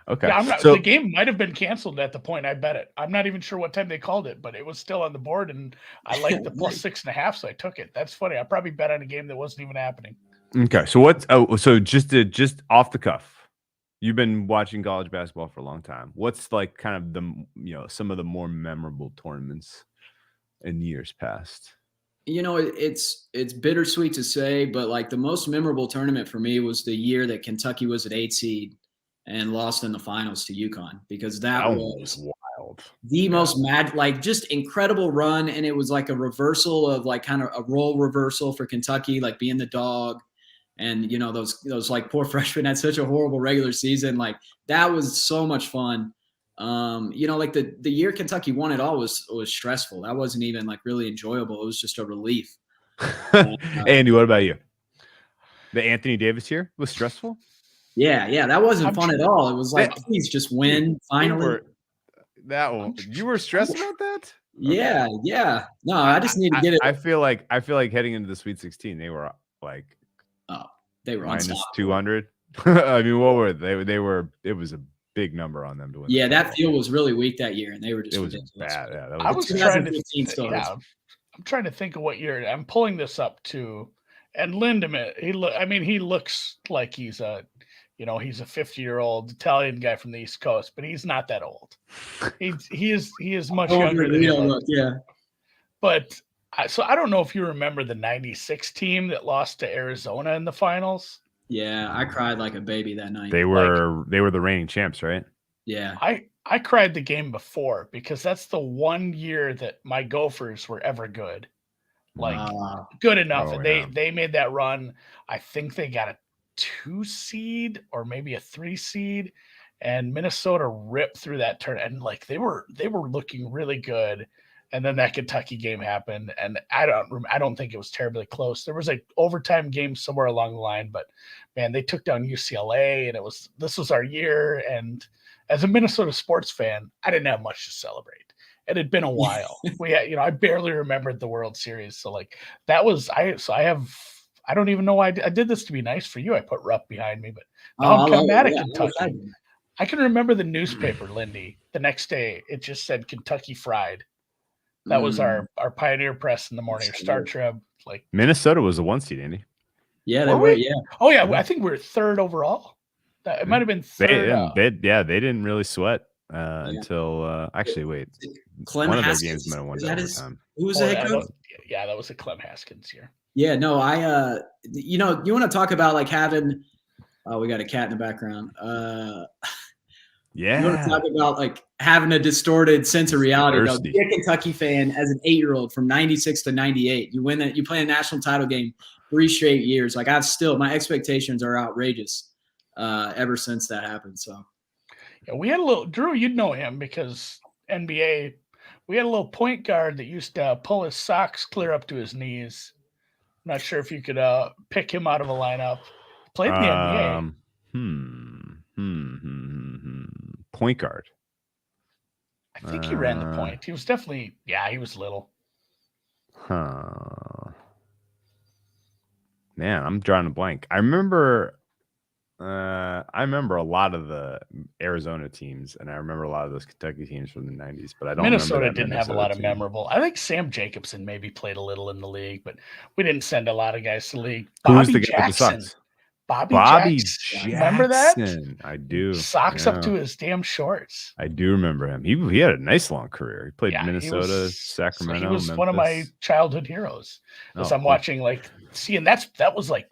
Okay. Yeah, So the game might have been canceled at the point I bet it. I'm not even sure what time they called it, but it was still on the board, and I liked the plus 6.5, so I took it. That's funny. I probably bet on a game that wasn't even happening. okay. So so just off the cuff, you've been watching college basketball for a long time. What's like kind of the some of the more memorable tournaments in years past? You know, it's bittersweet to say, but like the most memorable tournament for me was the year that Kentucky was at 8 seed and lost in the finals to UConn, because that was wild. The most just incredible run. And it was like a reversal of like kind of a role reversal for Kentucky, like being the dog. And, you know, those like poor freshmen had such a horrible regular season. Like that was so much fun. You know, like the year Kentucky won it all was stressful. That wasn't even like really enjoyable. It was just a relief. Andy, what about you? The Anthony Davis year was stressful? Yeah, that wasn't fun at all. It was like, please just win finally. You were stressed about that? Yeah. No, I just need to get it. I feel like heading into the Sweet 16, they were like, they were minus unstoppable. 200. I mean, what were they? They were. It was a big number on them to win. Yeah, that field was really weak that year, and they were just. It was ridiculous. bad. Yeah, I was trying to. I'm trying to think of what year. I'm pulling this up too, and Lindeman. He looks like he's a 50-year-old Italian guy from the East Coast, but he's not that old. He is much younger than him. Yeah. But so I don't know if you remember the '96 team that lost to Arizona in the finals. Yeah, I cried like a baby that night. They were the reigning champs, right? Yeah. I cried the game before because that's the one year that my Gophers were ever good. Like good enough. Oh, They made that run. I think they got a 2 seed or maybe a 3 seed, and Minnesota ripped through that turn, and like they were looking really good. And then that Kentucky game happened, and I don't think it was terribly close. There was an overtime game somewhere along the line, but man, they took down UCLA, and this was our year. And as a Minnesota sports fan, I didn't have much to celebrate. It had been a while. I barely remembered the World Series. So like that was I don't even know why I did this to be nice for you. I put Rupp behind me, but now I'm kind of mad at Kentucky. I can remember the newspaper, Linde. The next day, it just said Kentucky Fried. That was our Pioneer Press in the morning, or Star Trib. Like Minnesota was the 1 seed, Andy. Yeah, they were. Yeah. Oh yeah, I think we were 3rd overall. It might have been 3rd. They didn't really sweat until actually wait. Clem one Haskins, of their games might have won overtime. Who was the head coach? That was a Clem Haskins year. Yeah, no, you want to talk about like having. Oh, we got a cat in the background. Yeah. You want to talk about like having a distorted sense of reality. No, be a Kentucky fan as an 8-year-old from 96 to 98. You win that. You play a national title game 3 straight years. Like my expectations are outrageous ever since that happened. So yeah, we had a little Drew. You'd know him because NBA. We had a little point guard that used to pull his socks clear up to his knees. I'm not sure if you could pick him out of a lineup. Played in the NBA. Point guard. I think he ran the point. He was definitely, he was little. Man, I'm drawing a blank. I remember a lot of the Arizona teams, and I remember a lot of those Kentucky teams from the 90s, but I don't Minnesota didn't have a lot of memorable. I think Sam Jacobson maybe played a little in the league, but we didn't send a lot of guys to the league. Who's the guy with the socks? Bobby Jackson. Remember that? I do. Socks up to his damn shorts. I do remember him. He had a nice long career. He played Minnesota, Sacramento. He was Memphis. One of my childhood heroes. As I'm watching, and that was like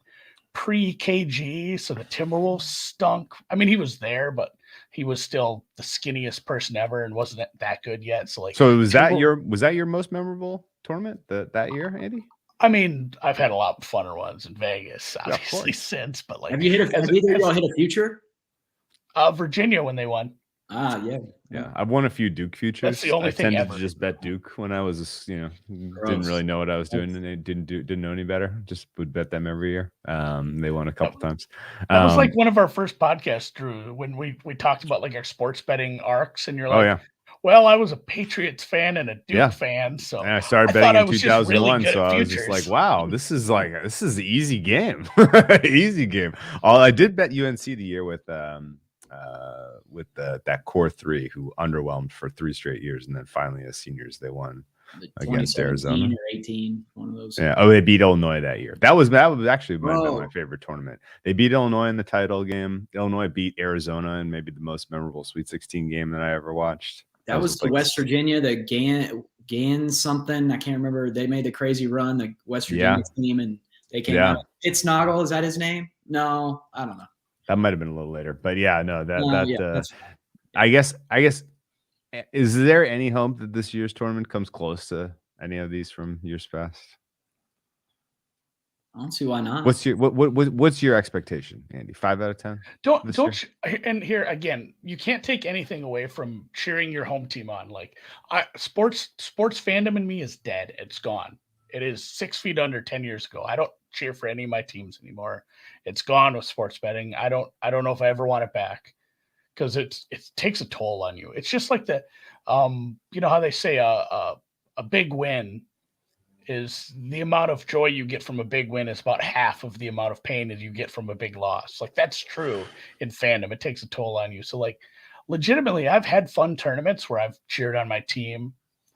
pre-KG, so the Timberwolves stunk. I mean, he was there, but he was still the skinniest person ever and wasn't that good yet. So was that your most memorable tournament that year, Andy? I mean, I've had a lot of funner ones in Vegas, obviously, since. But like, have either of y'all hit a future? Virginia when they won. Yeah. Yeah, I've won a few Duke futures. That's the only I thing tended ever. to just bet Duke when I was, didn't Gross. really know what I was doing, and they didn't know any better. Just would bet them every year. They won a couple times. That was like one of our first podcasts, Drew, when we talked about like our sports betting arcs, and you're like, oh yeah, well, I was a Patriots fan and a Duke Yeah. fan, so and I started I thought betting I in was just really 2001, good so at I was just like, futures. wow, this is an easy game, easy game. I did bet UNC the year with that core three who underwhelmed for 3 straight years, and then finally as seniors they won against Arizona or 18, one of those. Yeah. Oh, they beat Illinois that year. That was actually might have been my favorite tournament. They beat Illinois in the title game. Illinois beat Arizona in maybe the most memorable Sweet 16 game that I ever watched. That was the West Virginia, the Gan something. I can't remember. They made the crazy run, the West Virginia team, and they came out. It's Noggle. Is that his name? No, I don't know. That might have been a little later, but yeah, no, that's I guess, is there any hope that this year's tournament comes close to any of these from years past? I don't see why not. What's your expectation, Andy? 5 out of 10? Don't and here again, you can't take anything away from cheering your home team on. Like sports fandom in me is dead. It's gone. It is 6 feet under 10 years ago. I don't cheer for any of my teams anymore. It's gone with sports betting. I don't know if I ever want it back, because it takes a toll on you. It's just like the you know how they say a big win is the amount of joy you get from a big win is about half of the amount of pain that you get from a big loss. Like that's true in fandom. It takes a toll on you. So like legitimately, I've had fun tournaments where I've cheered on my team.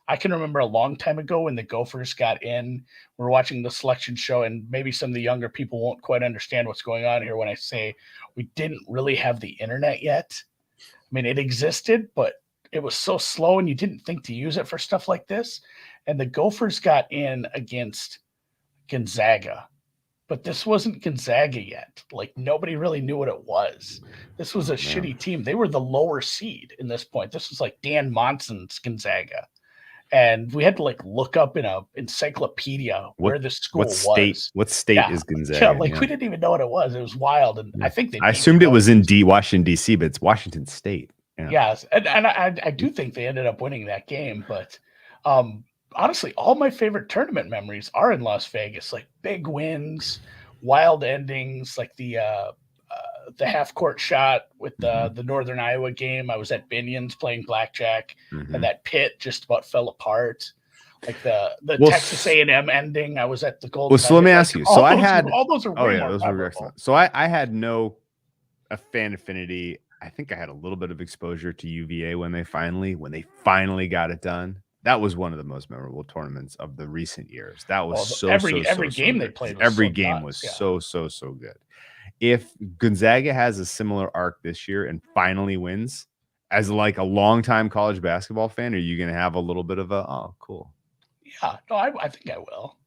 I can remember a long time ago when the Gophers got in, we're watching the selection show, and maybe some of the younger people won't quite understand what's going on here when I say we didn't really have the internet yet. I mean, it existed, but it was so slow and you didn't think to use it for stuff like this. And the Gophers got in against Gonzaga, but this wasn't Gonzaga yet. Like nobody really knew what it was. This was a shitty team. They were the lower seed in this point. This was like Dan Monson's Gonzaga. And we had to like look up in a encyclopedia where the school was. What state is Gonzaga? We didn't even know what it was. It was wild. And I think I assumed it was in Washington, D.C., but it's Washington State. Yeah. Yes. And I do think they ended up winning that game. But honestly, all my favorite tournament memories are in Las Vegas, like big wins, wild endings, like the half court shot with the Northern Iowa game. I was at Binion's playing blackjack, and that pit just about fell apart. Like the Texas A&M ending, I was at the Golden. Well, so let me ask you. So I had all those are way more those were excellent. So I had a fan affinity. I think I had a little bit of exposure to UVA when they finally got it done. That was one of the most memorable tournaments of the recent years. That was every game they played. Every game was so good. If Gonzaga has a similar arc this year and finally wins, as like a longtime college basketball fan, are you going to have a little bit of a cool? Yeah, no, I think I will.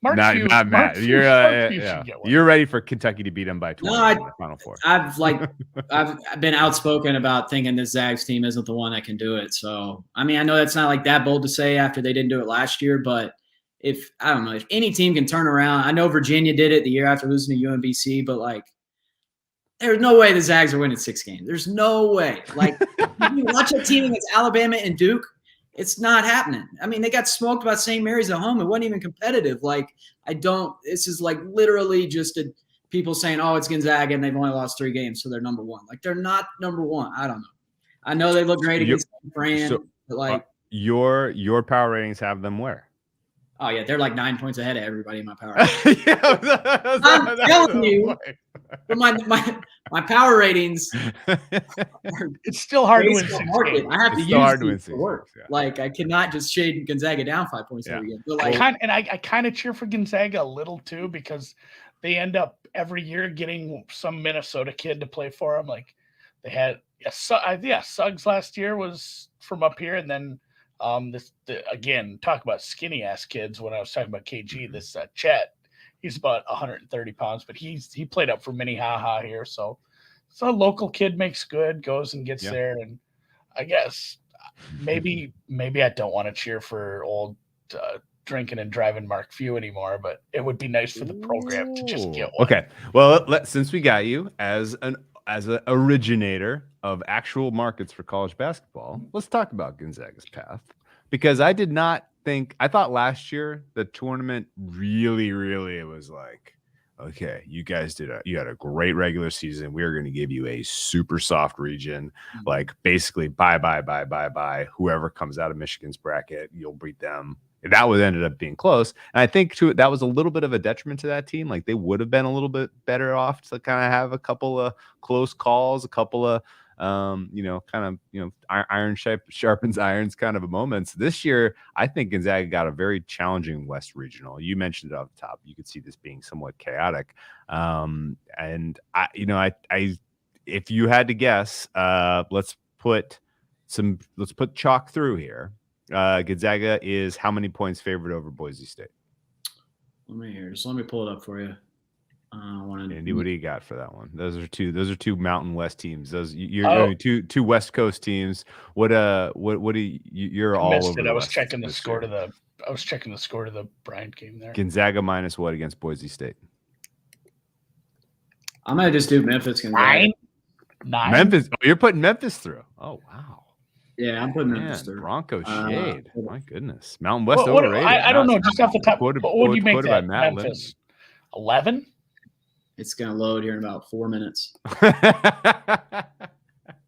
Not Matt. You're ready for Kentucky to beat them by 20 in the Final Four. I've been outspoken about thinking this Zags team isn't the one that can do it. So I mean, I know that's not like that bold to say after they didn't do it last year, but if any team can turn around, I know Virginia did it the year after losing to UMBC, but like, there's no way the Zags are winning 6 games. There's no way. Like, you watch a team against Alabama and Duke, it's not happening. I mean, they got smoked by St. Mary's at home. It wasn't even competitive. Like, this is like literally just people saying, oh, it's Gonzaga and they've only lost 3 games, so they're number 1. Like, they're not number 1. I don't know. I know they look great against Fran, but like your power ratings have them where? Oh yeah, they're like 9 points ahead of everybody in my power. I'm telling you, my power ratings. It's still hard to win 6 games. I have to use it to work. Yeah. Like I cannot just shade Gonzaga down 5 points every game. But like, I kind of cheer for Gonzaga a little too, because they end up every year getting some Minnesota kid to play for them. Like they had Suggs last year was from up here, and then. Again, talk about skinny ass kids. When I was talking about KG, this Chet, he's about 130 pounds, but he played up for Minnehaha here. So a local kid makes good, goes and gets there. And I guess maybe I don't want to cheer for old drinking and driving Mark Few anymore, but it would be nice for the program to just get one. Okay. Well, since we got you as as an originator of actual markets for college basketball, let's talk about Gonzaga's path, because I thought last year the tournament really it was like, okay, you guys you had a great regular season. We're going to give you a super soft region, like basically bye. Whoever comes out of Michigan's bracket, you'll beat them. That ended up being close. And I think that was a little bit of a detriment to that team. Like they would have been a little bit better off to kind of have a couple of close calls, a couple of, iron sharpens irons kind of a moments. This year, I think Gonzaga got a very challenging West Regional. You mentioned it off the top. You could see this being somewhat chaotic. And if you had to guess, let's put chalk through here. Gonzaga is how many points favored over Boise State? Let me pull it up for you. Andy, what do you got for that one? Those are two Mountain West teams. You're two West Coast teams. What do you're all over? I was checking the score to the Bryant game there. Gonzaga minus what against Boise State? I'm gonna just do Memphis. Gonzaga. 9. Memphis. Oh, you're putting Memphis through. Oh wow. Yeah, I'm putting Memphis through. Bronco shade. My goodness. Mountain West overrated. I don't know. Just off the top. What do you make that Memphis? 11? It's going to load here in about 4 minutes.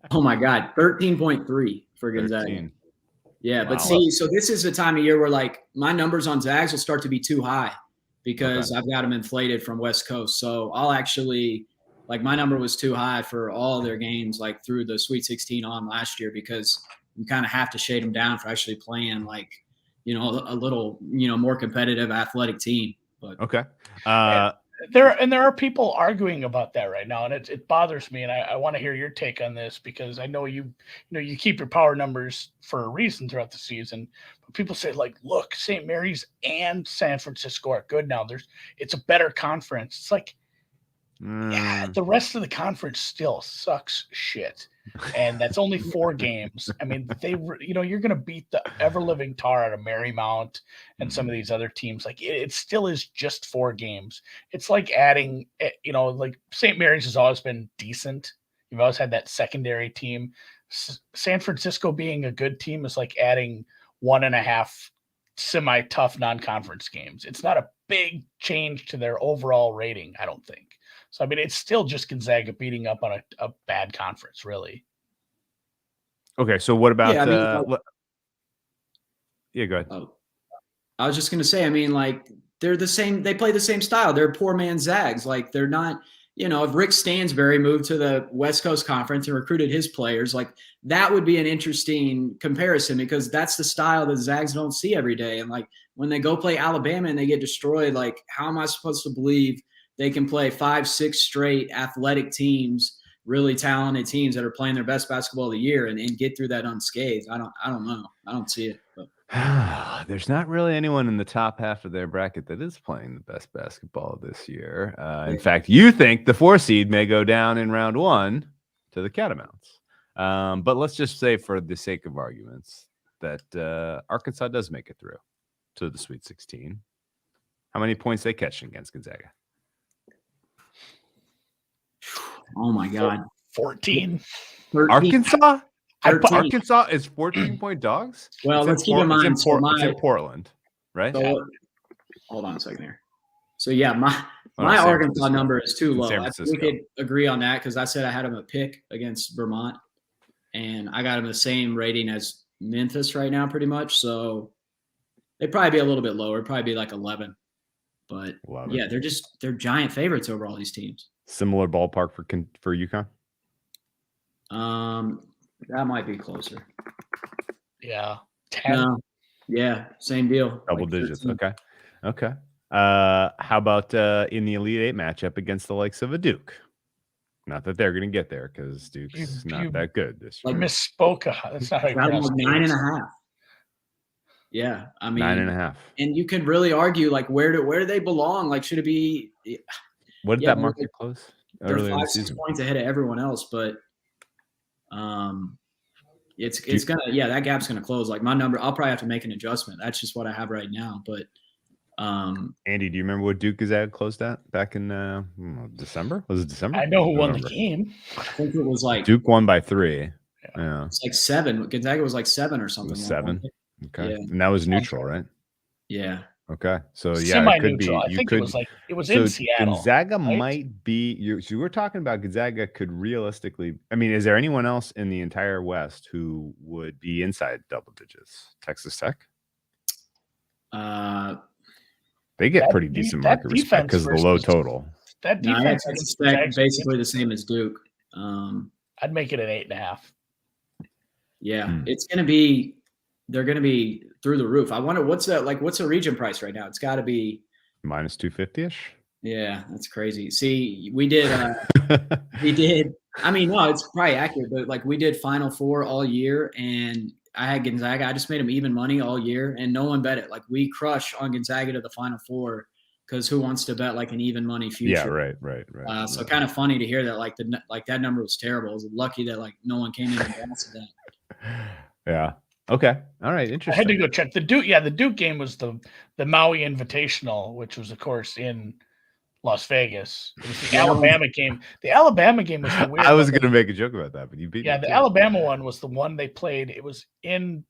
Oh, my God. 13.3 for Gonzaga. 13. Yeah, wow. But see, so this is the time of year where, like, my numbers on Zags will start to be too high because I've got them inflated from West Coast. So I'll actually – like, my number was too high for all their games, like, through the Sweet 16 on last year because you kind of have to shade them down for actually playing, like, a little, more competitive athletic team. But okay. There are people arguing about that right now, and it bothers me, and I want to hear your take on this because I know you keep your power numbers for a reason throughout the season. But people say, like, look, St. Mary's and San Francisco are good now. It's a better conference. It's like, yeah, the rest of the conference still sucks shit, and that's only 4 games. I mean, you're going to beat the ever-living tar out of Marymount and some of these other teams. Like, it still is just 4 games. It's like adding, like St. Mary's has always been decent. You've always had that secondary team. San Francisco being a good team is like adding 1.5 semi-tough non-conference games. It's not a big change to their overall rating, I don't think. So, I mean, it's still just Gonzaga beating up on a bad conference, really. Okay, so what about go ahead. Oh, I was just going to say, I mean, like, they're the same. They play the same style. They're poor man Zags. Like, they're not, if Rick Stansbury moved to the West Coast Conference and recruited his players, like, that would be an interesting comparison because that's the style that Zags don't see every day. And, like, when they go play Alabama and they get destroyed, like, how am I supposed to believe they can play 5-6 straight athletic teams, really talented teams that are playing their best basketball of the year and get through that unscathed? I don't know. I don't see it. But. There's not really anyone in the top half of their bracket that is playing the best basketball this year. In fact, you think the 4 seed may go down in round 1 to the Catamounts. But let's just say for the sake of arguments that Arkansas does make it through to the Sweet 16. How many points they catch against Gonzaga? Oh my God. 14. 13. Arkansas? Arkansas is 14-point dogs? Well, let's keep in mind. It's in Portland, right? So, hold on a second here. So, yeah, my Arkansas number is too low. I think we could agree on that because I said I had them a pick against Vermont, and I got them the same rating as Memphis right now pretty much. So, they'd probably be a little bit lower. It'd probably be like 11. But, 11. Yeah, they're giant favorites over all these teams. Similar ballpark for UConn? That might be closer. Yeah. 10. No. Yeah, same deal. Double digits. 13. Okay. How about in the Elite 8 matchup against the likes of a Duke? Not that they're going to get there because Duke's not that good this year. You misspoke. That's not how you pronounce it. 9.5. Yeah, I mean 9.5. And you can really argue like where do they belong? Like, should it be? What did that market close? They're 5-6 points ahead of everyone else, but it's gonna that gap's gonna close. Like my number, I'll probably have to make an adjustment. That's just what I have right now. But Andy, do you remember what Duke Gonzaga closed at back in December? Was it December? I know who won the game. I think it was like Duke won by 3. Yeah. It's like 7. Gonzaga was like 7 or something. 7. Okay. Yeah. And that was neutral, right? Yeah. Okay. So yeah, it could be. I think it was in Seattle. Gonzaga right? might be. So we're talking about Gonzaga could realistically. I mean, is there anyone else in the entire West who would be inside double digits? Texas Tech. They get pretty decent market respect because of the low total. That defense Texas Tech basically the same as Duke. I'd make it an 8.5. Yeah, it's going to be. They're going to be through the roof. I wonder what's the region price right now? It's got to be minus 250-ish. Yeah, that's crazy. See, we did. I mean, no, it's probably accurate, but like we did Final Four all year, and I had Gonzaga. I just made them even money all year, and no one bet it. Like we crush on Gonzaga to the Final Four because who wants to bet like an even money future? Yeah, right. So kind of funny to hear that like that number was terrible. I was lucky that like no one came in and asked that. Yeah. Okay. All right. Interesting. I had to go check the Duke. Yeah, the Duke game was the Maui Invitational, which was of course in Las Vegas. It was the Alabama game. The Alabama game was the weird. I was going to make a joke about that, but you beat me. Yeah, the Alabama one was the one they played. It was in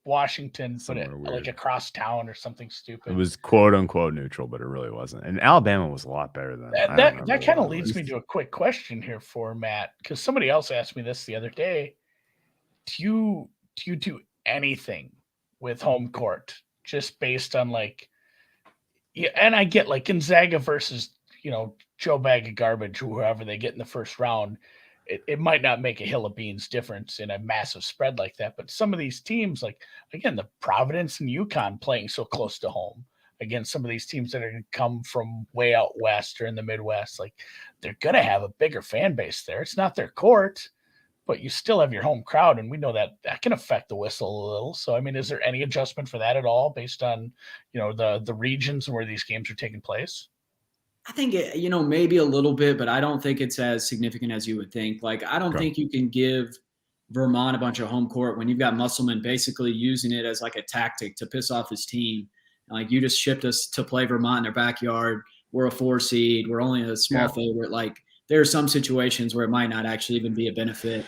Washington, but like across town or something stupid. It was quote unquote neutral, but it really wasn't. And Alabama was a lot better than that. Kind of leads me to a quick question here for Matt, because somebody else asked me this the other day. Do you do anything with home court just based on like, yeah, and I get like Gonzaga versus, Joe Bag of Garbage, whoever they get in the first round, it might not make a hill of beans difference in a massive spread like that. But some of these teams, like again, the Providence and UConn playing so close to home against some of these teams that are going to come from way out west or in the Midwest, like they're going to have a bigger fan base there. It's not their court, but you still have your home crowd, and we know that can affect the whistle a little. So, I mean, is there any adjustment for that at all based on, the regions and where these games are taking place? I think, maybe a little bit, but I don't think it's as significant as you would think. Like, I don't think you can give Vermont a bunch of home court when you've got Musselman basically using it as like a tactic to piss off his team. Like, you just shipped us to play Vermont in their backyard. We're a 4 seed. We're only a small favorite. Like, there are some situations where it might not actually even be a benefit.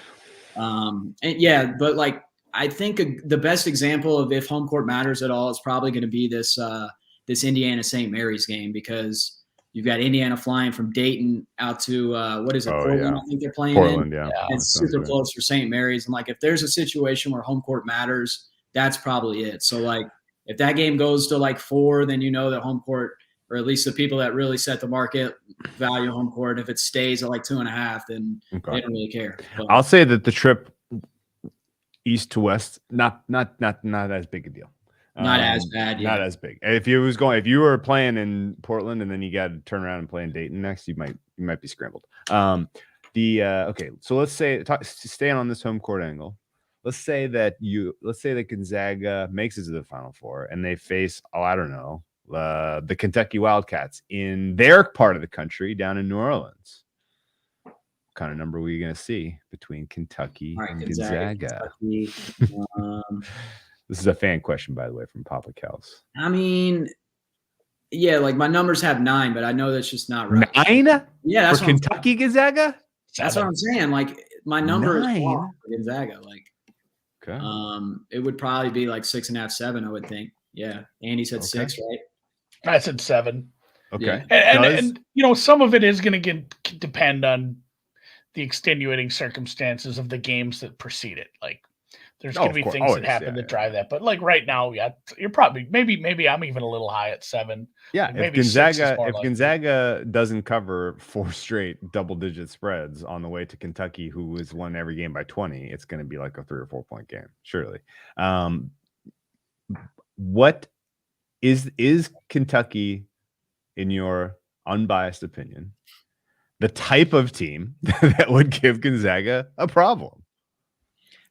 But like, I think the best example of if home court matters at all is probably going to be this Indiana St. Mary's game, because you've got Indiana flying from Dayton out to Portland? Yeah. I think they're playing Portland. in. Yeah, it's super close for St. Mary's. And like, if there's a situation where home court matters, that's probably it. So like, if that game goes to like 4, then that home court, or at least the people that really set the market, value home court. If it stays at like 2.5, then they don't really care. But I'll say that the trip east to west, not as big a deal. Not as bad. Yeah. Not as big. If you were playing in Portland and then you got to turn around and play in Dayton next, you might be scrambled. Okay, so let's say staying on this home court angle. Let's say that Gonzaga makes it to the Final Four and they face, the Kentucky Wildcats in their part of the country down in New Orleans. What kind of number are we going to see between Kentucky and Gonzaga? This is a fan question, by the way, from Papa Kels. I mean, yeah, like my numbers have 9, but I know that's just not right. 9? Yeah, that's for Kentucky Gonzaga? That's what I'm saying. Like my number is wrong for Gonzaga. Like, okay. It would probably be like 6.5, 7, I would think. Yeah. Andy said 6, right? I said 7. Okay. Yeah. And some of it is going to depend on the extenuating circumstances of the games that precede it. Like, there's going to be things that happen that drive that. But like right now, you're probably maybe I'm even a little high at 7. Yeah, like if Gonzaga doesn't cover 4 straight double-digit spreads on the way to Kentucky, who has won every game by 20, it's going to be like a 3 or 4 point game, surely. What is Kentucky, in your unbiased opinion, the type of team that would give Gonzaga a problem?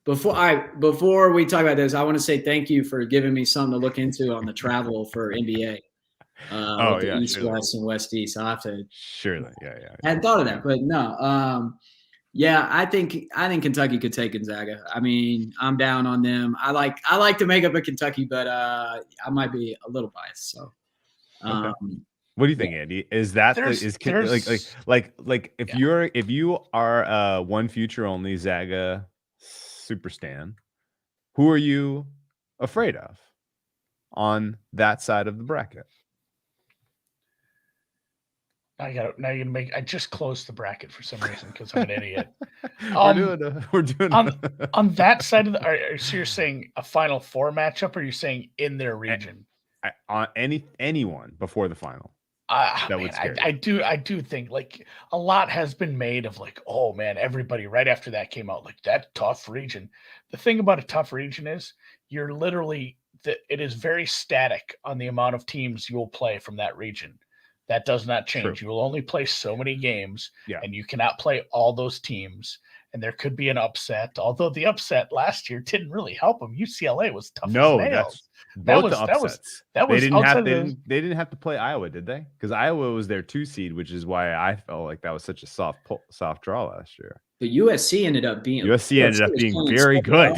Before we talk about this, I want to say thank you for giving me something to look into on the travel for NBA. East, West, and West East. I'll have to. Surely, yeah. I hadn't thought of that, but no. I think Kentucky could take Gonzaga. I mean, I'm down on them. I like to make up a Kentucky, but I might be a little biased. So What do you think, Andy? Is that if you are one future only Zaga super stan, who are you afraid of on that side of the bracket? I just closed the bracket for some reason because I'm an idiot. We're doing on that side of the. So you're saying a Final Four matchup, or you're saying in their region? On anyone before the final. Man, I do think like a lot has been made of like, oh man, everybody right after that came out like that tough region. The thing about a tough region is you're literally it is very static on the amount of teams you will play from that region. That does not change. True. You will only play so many games, yeah. and you cannot play all those teams. And there could be an upset, although the upset last year didn't really help them. UCLA was tough as nails. That was upsets. They didn't have to play Iowa, did they? Because Iowa was their 2 seed, which is why I felt like that was such a soft draw last year. But USC ended up being very good.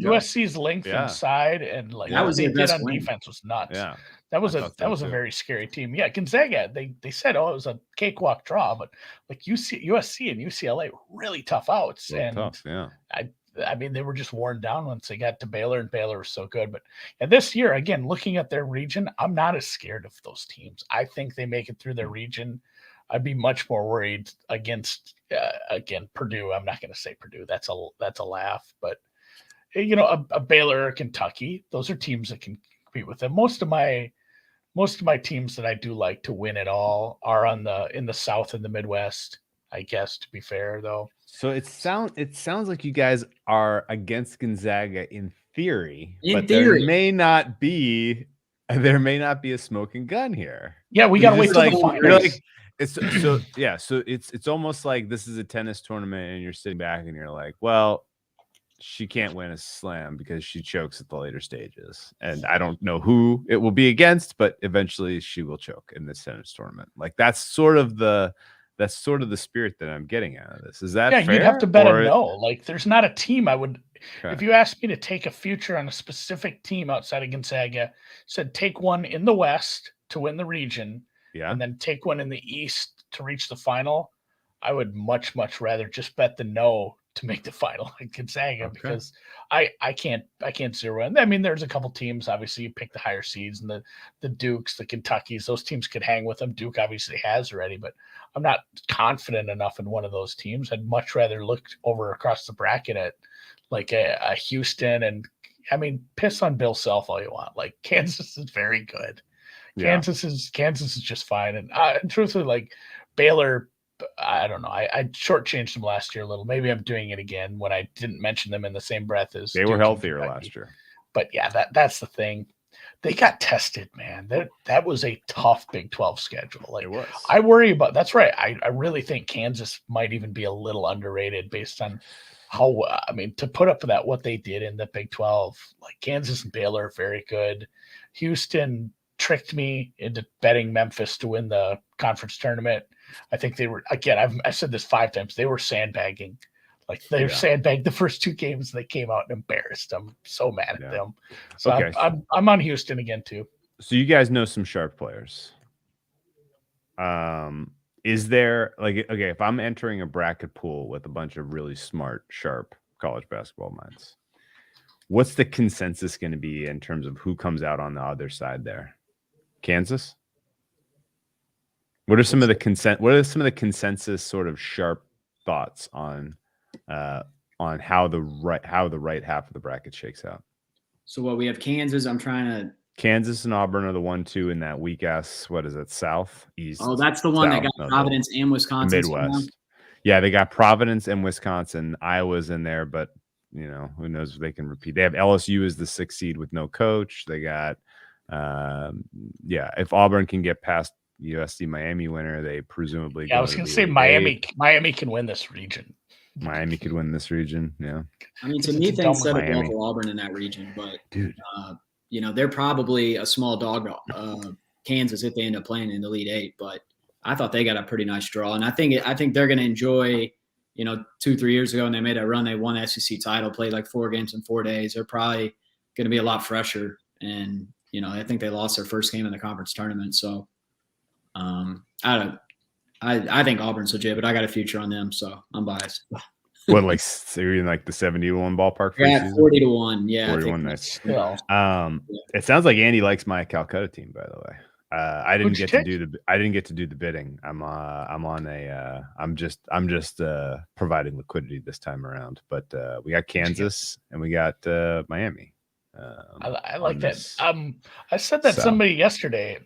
USC's length inside and like that was they their did best on win. defense was nuts. Yeah. That was a very scary team. Yeah, Gonzaga, they said, it was a cakewalk draw, but like USC and UCLA were really tough outs. I mean, they were just worn down once they got to Baylor, and Baylor was so good. But this year, again, looking at their region, I'm not as scared of those teams. I think they make it through their region. I'd be much more worried against Purdue. I'm not going to say Purdue. That's a laugh, but a Baylor or Kentucky, those are teams that can compete with them. Most of my teams that I do like to win it all are in the South and the Midwest, I guess, to be fair though. So it sounds like you guys are against Gonzaga in theory, there may not be a smoking gun here. Yeah, we got to wait till the finals. So it's almost like this is a tennis tournament and you're sitting back and you're like, well, she can't win a slam because she chokes at the later stages. And I don't know who it will be against, but eventually she will choke in this tennis tournament. Like that's sort of the spirit that I'm getting out of this. Is that fair? You'd have to bet a no. Like there's not a team I would if you asked me to take a future on a specific team outside of Gonzaga, said take one in the West to win the region. Yeah. And then take one in the East to reach the final, I would much, much rather just bet the no to make the final like Gonzaga because I can't zero in. I mean, there's a couple teams, obviously you pick the higher seeds and the Dukes, the Kentuckys, those teams could hang with them. Duke obviously has already, but I'm not confident enough in one of those teams. I'd much rather look over across the bracket at like a Houston and I mean, piss on Bill Self all you want. Like Kansas is very good. Kansas is just fine. And truthfully, like Baylor, I don't know. I shortchanged them last year a little. Maybe I'm doing it again when I didn't mention them in the same breath as they were healthier last year. But yeah, that's the thing. They got tested, man. That was a tough Big 12 schedule. Like it was. I worry about that's right. I really think Kansas might even be a little underrated based on how to put up that what they did in the Big 12. Like Kansas and Baylor are very good. Houston tricked me into betting Memphis to win the conference tournament. I think they were, again, I've said this 5 times, they were sandbagging. Like they were sandbagged the first 2 games and they came out and embarrassed them. So mad at them. So I'm on Houston again too. So you guys know some sharp players. Is there if I'm entering a bracket pool with a bunch of really smart, sharp college basketball minds, what's the consensus going to be in terms of who comes out on the other side there? Kansas? What are some of the consensus sort of sharp thoughts on how the right half of the bracket shakes out? So what we have Kansas, Kansas and Auburn are the 1-2 in that weak ass, what is it, South, East? Oh, that's the one that got Providence and Wisconsin. Midwest. Yeah, they got Providence and Wisconsin. Iowa's in there, but who knows if they can repeat. They have LSU as the 6th seed with no coach. They got if Auburn can get past USC Miami winner, they presumably I was gonna say Miami can win this region. Miami could win this region. Yeah. I mean, to me, things set up well for Auburn in that region, but dude, they're probably a small dog, Kansas, if they end up playing in the Elite 8. But I thought they got a pretty nice draw, and I think they're going to enjoy. 2-3 years ago, when they made that run, they won the SEC title, played like 4 games in 4 days. They're probably going to be a lot fresher, and I think they lost their first game in the conference tournament. So I think Auburn's legit, but I got a future on them, so I'm biased. What, like, so you're in like the 70-1 ballpark for Yeah, 40-1. Yeah, 41, nice. Yeah. It sounds like Andy likes my Calcutta team, by the way. I didn't get to do the bidding. I'm just providing liquidity this time around. But we got Kansas and we got Miami. I like that. I said that somebody yesterday.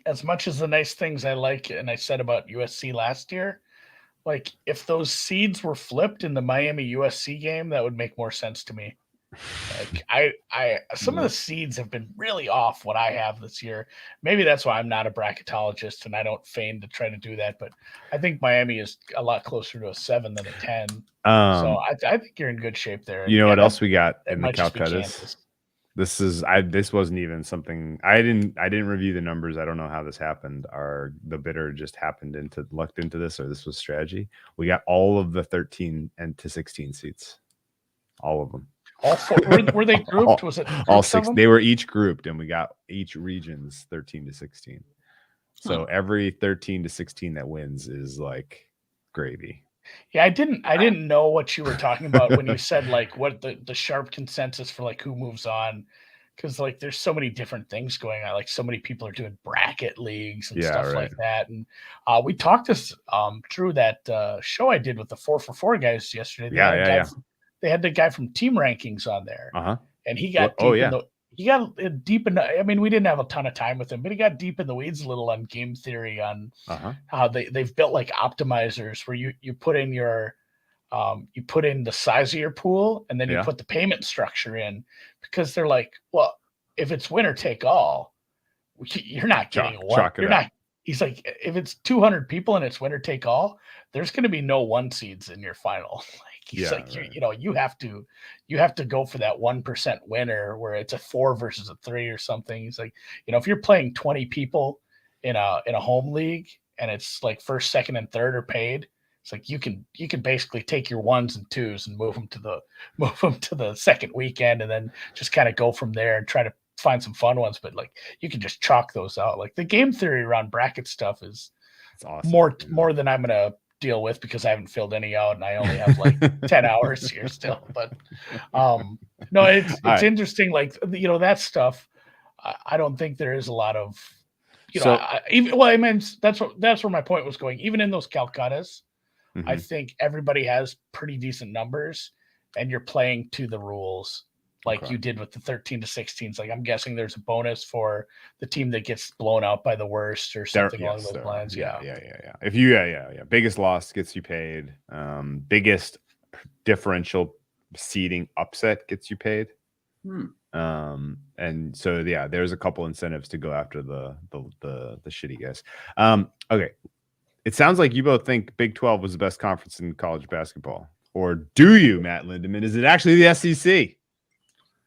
As much as the nice things I like, and I said about USC last year, like if those seeds were flipped in the Miami USC game, that would make more sense to me. Like some of the seeds have been really off what I have this year. Maybe that's why I'm not a bracketologist and I don't feign to try to do that. But I think Miami is a lot closer to a 7 than a 10. So I think you're in good shape there. You know what else we got in the Calcuttas? This wasn't even something I didn't review the numbers. I don't know how this happened. The bidder just lucked into this, or this was strategy. We got all of the 13 and to 16 seats. All of them. All four, were they grouped? Was it all 6? They were each grouped, and we got each region's 13 to 16. So every 13 to 16 that wins is like gravy. Yeah, I didn't know what you were talking about when you said like what the sharp consensus for like who moves on, because like there's so many different things going on. Like so many people are doing bracket leagues and stuff like that. And we talked this through that show I did with the 4for4 guys yesterday. They had the guy from Team Rankings on there, and he got deep in. I mean, we didn't have a ton of time with him, but he got deep in the weeds a little on game theory on how they've built like optimizers where you put in your you put in the size of your pool and then you put the payment structure in, because they're like, well, if it's winner take all, you're not getting one. You're not. He's like, if it's 200 people and it's winner take all, there's going to be no 1 seeds in your final. He's like, you have to go for that 1% winner where it's a 4 versus a 3 or something. He's like, if you're playing 20 people in a home league and it's like first, second, and third are paid, it's like you can basically take your 1s and 2s and move them to the second weekend and then just kind of go from there and try to find some fun ones. But like you can just chalk those out. Like the game theory around bracket stuff is awesome. More than I'm gonna deal with because I haven't filled any out and I only have like 10 hours here still. But no, it's interesting. Like that stuff. I don't think there is a lot of that's where my point was going. Even in those Calcuttas, I think everybody has pretty decent numbers, and you're playing to the rules like you did with the 13 to 16s. Like I'm guessing there's a bonus for the team that gets blown out by the worst or something along those lines. Yeah. If you biggest loss gets you paid. Biggest differential seeding upset gets you paid. And so there's a couple incentives to go after the shitty guys. Okay. It sounds like you both think Big 12 was the best conference in college basketball. Or do you, Matt Lindeman? Is it actually the SEC?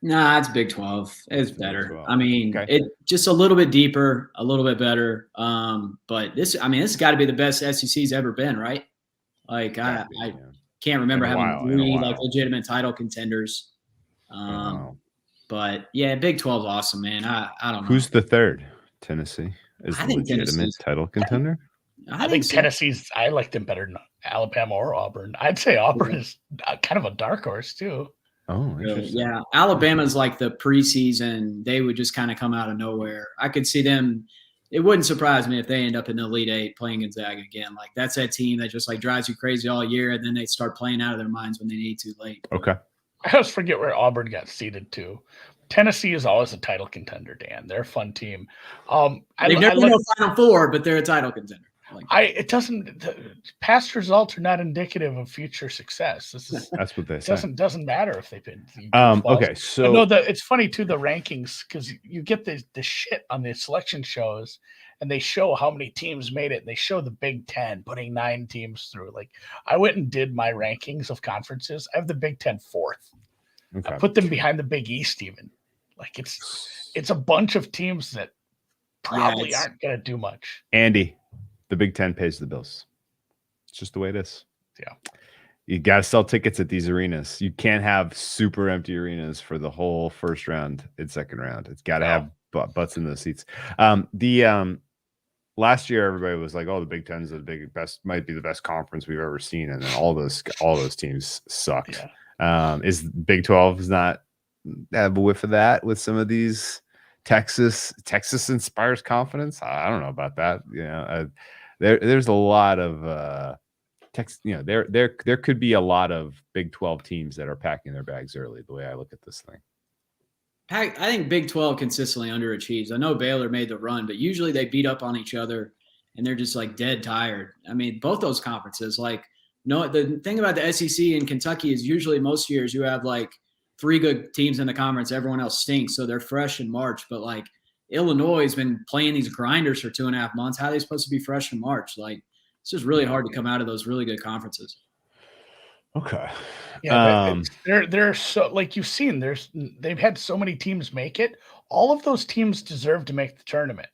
Nah, it's Big 12. It's better. I mean, it just a little bit deeper, a little bit better. But this has got to be the best SEC's ever been, right? Like I can't remember having 3 like legitimate title contenders. But yeah, Big 12's awesome, man. I don't know. Who's the third? Tennessee is the legitimate title contender. I think Tennessee's. I like them better than Alabama or Auburn. I'd say Auburn is kind of a dark horse too. Oh, yeah. Alabama's like the preseason. They would just kind of come out of nowhere. I could see them. It wouldn't surprise me if they end up in the Elite Eight playing Gonzaga again. Like that's that team that just like drives you crazy all year, and then they start playing out of their minds when they need to late. Okay. I always forget where Auburn got seeded to. Tennessee is always a title contender, Dan. They're a fun team. They've never been a Final Four, but they're a title contender. Past results are not indicative of future success. That's what they say. Doesn't matter if they've been. Okay, so it's funny too, the rankings, because you get the shit on the selection shows, and they show how many teams made it. And they show the Big Ten putting 9 teams through. Like I went and did my rankings of conferences. I have the Big Ten 4th. Okay. I put them behind the Big East even. Like it's a bunch of teams that probably aren't going to do much. Andy. The Big Ten pays the bills. It's just the way it is. Yeah. You got to sell tickets at these arenas. You can't have super empty arenas for the whole first round and second round. It's got to have butts in the seats. Last year, everybody was like, "Oh, the Big Ten's might be the best conference we've ever seen," and then all those teams sucked. Yeah. Is Big 12 is not have a whiff of that with some of these Texas inspires confidence? I don't know about that. There's a lot of there could be a lot of Big 12 teams that are packing their bags early. The way I look at this thing. I think Big 12 consistently underachieves. I know Baylor made the run, but usually they beat up on each other and they're just like dead tired. I mean, both those conferences, the thing about the SEC and Kentucky is usually most years you have like 3 good teams in the conference. Everyone else stinks. So they're fresh in March, but like Illinois has been playing these grinders for 2.5 months. How are they supposed to be fresh in March? Like it's just really hard to come out of those really good conferences. Okay. Yeah, they're so like you've seen. They've had so many teams make it. All of those teams deserve to make the tournament,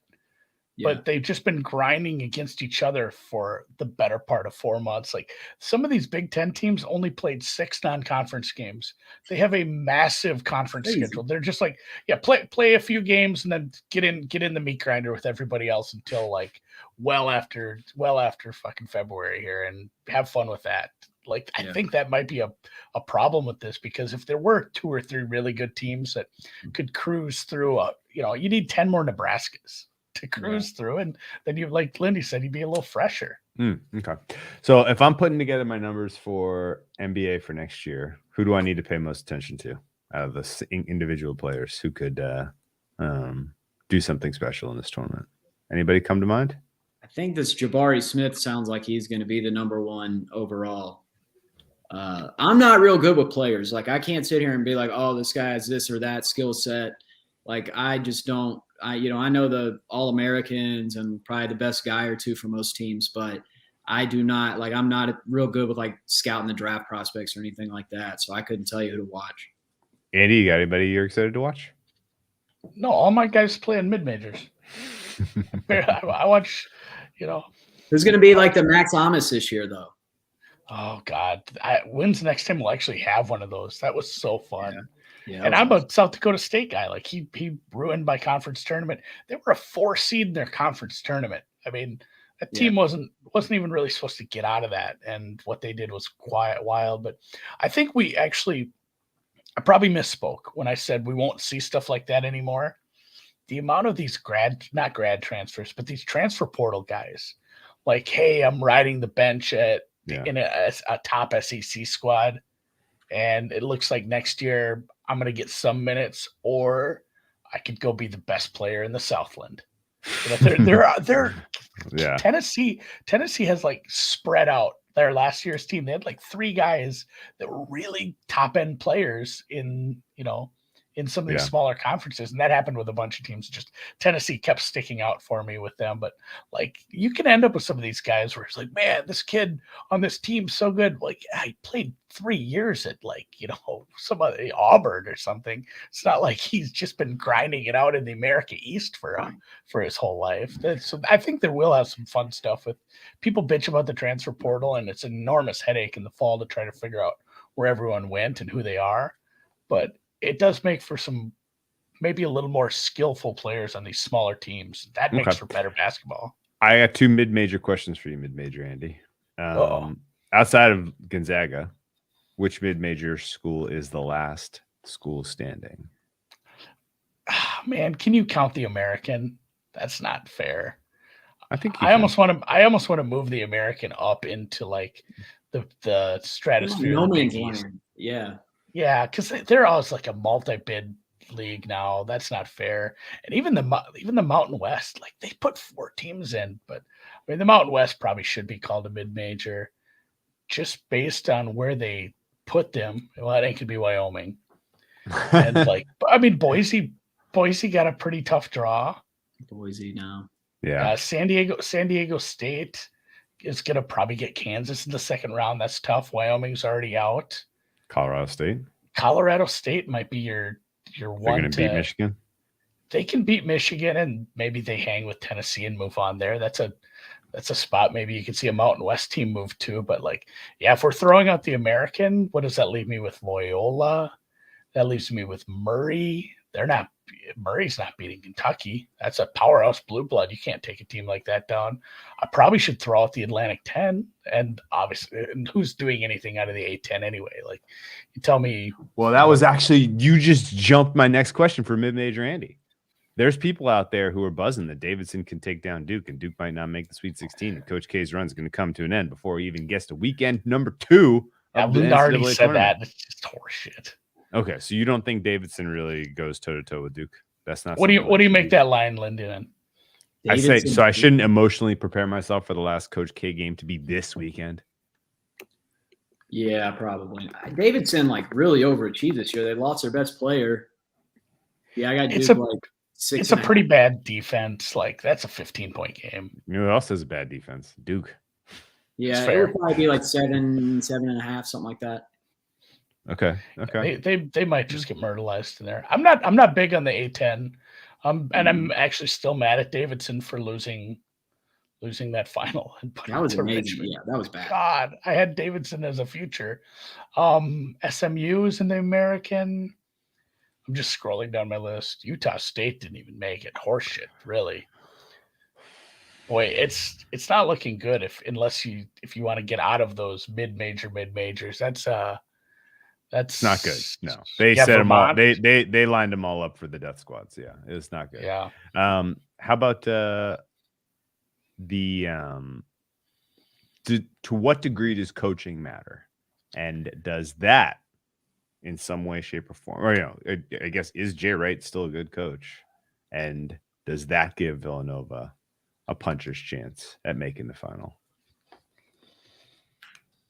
but they've just been grinding against each other for the better part of 4 months. Like some of these Big Ten teams only played 6 non-conference games. They have a massive conference schedule. They're just like, play a few games and then get in the meat grinder with everybody else until like well after fucking February here, and have fun with that. Like, I think that might be a problem with this, because if there were 2 or 3 really good teams that could cruise through, you need 10 more Nebraskas to cruise through. And then you, like Lindy said, you'd be a little fresher. Okay. So if I'm putting together my numbers for NBA for next year, who do I need to pay most attention to out of the individual players who could do something special in this tournament? Anybody come to mind? I think this Jabari Smith sounds like he's going to be the number 1 overall. I'm not real good with players. Like I can't sit here and be like, oh, this guy has this or that skill set. Like I just don't. I know the All-Americans and probably the best guy or 2 for most teams, but I do not I'm not real good with like scouting the draft prospects or anything like that. So I couldn't tell you who to watch. Andy, you got anybody you're excited to watch? No, all my guys play in mid majors. I watch. Who's going to be like the Max Amos this year, though? Oh God, Wynn's next time will actually have one of those. That was so fun. Yeah, and I'm a South Dakota State guy. Like he ruined my conference tournament. They were a 4 seed in their conference tournament. I mean, that team wasn't even really supposed to get out of that. And what they did was wild. But I think I probably misspoke when I said we won't see stuff like that anymore. The amount of these not grad transfers, but these transfer portal guys, like, hey, I'm riding the bench in a top SEC squad, and it looks like next year I'm going to get some minutes, or I could go be the best player in the Southland. Tennessee has like spread out their last year's team. They had like 3 guys that were really top end players in some of these smaller conferences. And that happened with a bunch of teams. Just Tennessee kept sticking out for me with them. But like, you can end up with some of these guys where it's like, man, this kid on this team's so good. Like, I played 3 years at some other Auburn or something. It's not like he's just been grinding it out in the America East for his whole life. So I think there will have some fun stuff with people bitch about the transfer portal, and it's an enormous headache in the fall to try to figure out where everyone went and who they are. But it does make for some maybe a little more skillful players on these smaller teams. That makes for better basketball. I got 2 mid-major questions for you, mid-major Andy. Outside of Gonzaga, which mid-major school is the last school standing? Man, can you count the American? That's not fair. I think I almost want to move the American up into like the stratosphere. No man's land. Yeah. Yeah, because they're always like a multi-bid league now. That's not fair. And even the Mountain West, like they put 4 teams in, but I mean the Mountain West probably should be called a mid-major, just based on where they put them. Well, it ain't gonna be Wyoming, and Boise got a pretty tough draw. Boise now, yeah. San Diego State is gonna probably get Kansas in the second round. That's tough. Wyoming's already out. Colorado State might be your one. They're going to beat Michigan. They can beat Michigan, and maybe they hang with Tennessee and move on there. That's a spot maybe you can see a Mountain West team move to. But if we're throwing out the American, what does that leave me with? Loyola. That leaves me with Murray. They're not Murray's not beating Kentucky. That's a powerhouse blue blood. You can't take a team like that down. I probably should throw out the Atlantic 10, and obviously, and who's doing anything out of the A10 anyway? Like, you tell me. Well, that was actually, you just jumped my next question for mid-major Andy. There's people out there who are buzzing that Davidson can take down Duke, and Duke might not make the Sweet 16, and Coach K's run is going to come to an end before he even gets to weekend number 2 of the Linde already NCAA said tournament. that. It's just horseshit. Okay, so you don't think Davidson really goes toe-to-toe with Duke? That's not. What do you make that line, Lindeman? I say so. I shouldn't emotionally prepare myself for the last Coach K game to be this weekend. Yeah, probably. Davidson really overachieved this year. They lost their best player. Yeah, I got Duke six. It's a pretty bad defense. Like, that's a 15-point game. You know who else has a bad defense? Duke. Yeah, it would probably be 7.5, something like that. Okay. They might just get myrtleized in there. I'm not big on the A10. And I'm actually still mad at Davidson for losing that final. That was amazing. Richmond. Yeah, that was bad. God, I had Davidson as a future. SMU is in the American. I'm just scrolling down my list. Utah State didn't even make it. Horseshit, really. Boy, it's not looking good if you want to get out of those mid-majors. That's not good. No, they set them all. They lined them all up for the death squads. Yeah, it's not good. Yeah. How about to what degree does coaching matter, and does that in some way, shape, or form, or I guess, is Jay Wright still a good coach, and does that give Villanova a puncher's chance at making the final?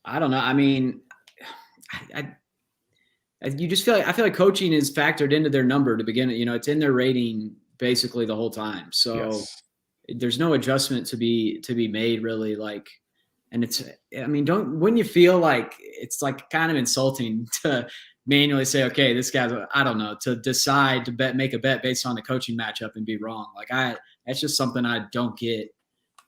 I don't know. I mean, you just feel I feel like coaching is factored into their number to begin. It's in their rating basically the whole time. So there's no adjustment to be made really. And wouldn't you feel like it's kind of insulting to manually say, okay, this guy's, I don't know, to decide to make a bet based on the coaching matchup and be wrong. That's just something I don't get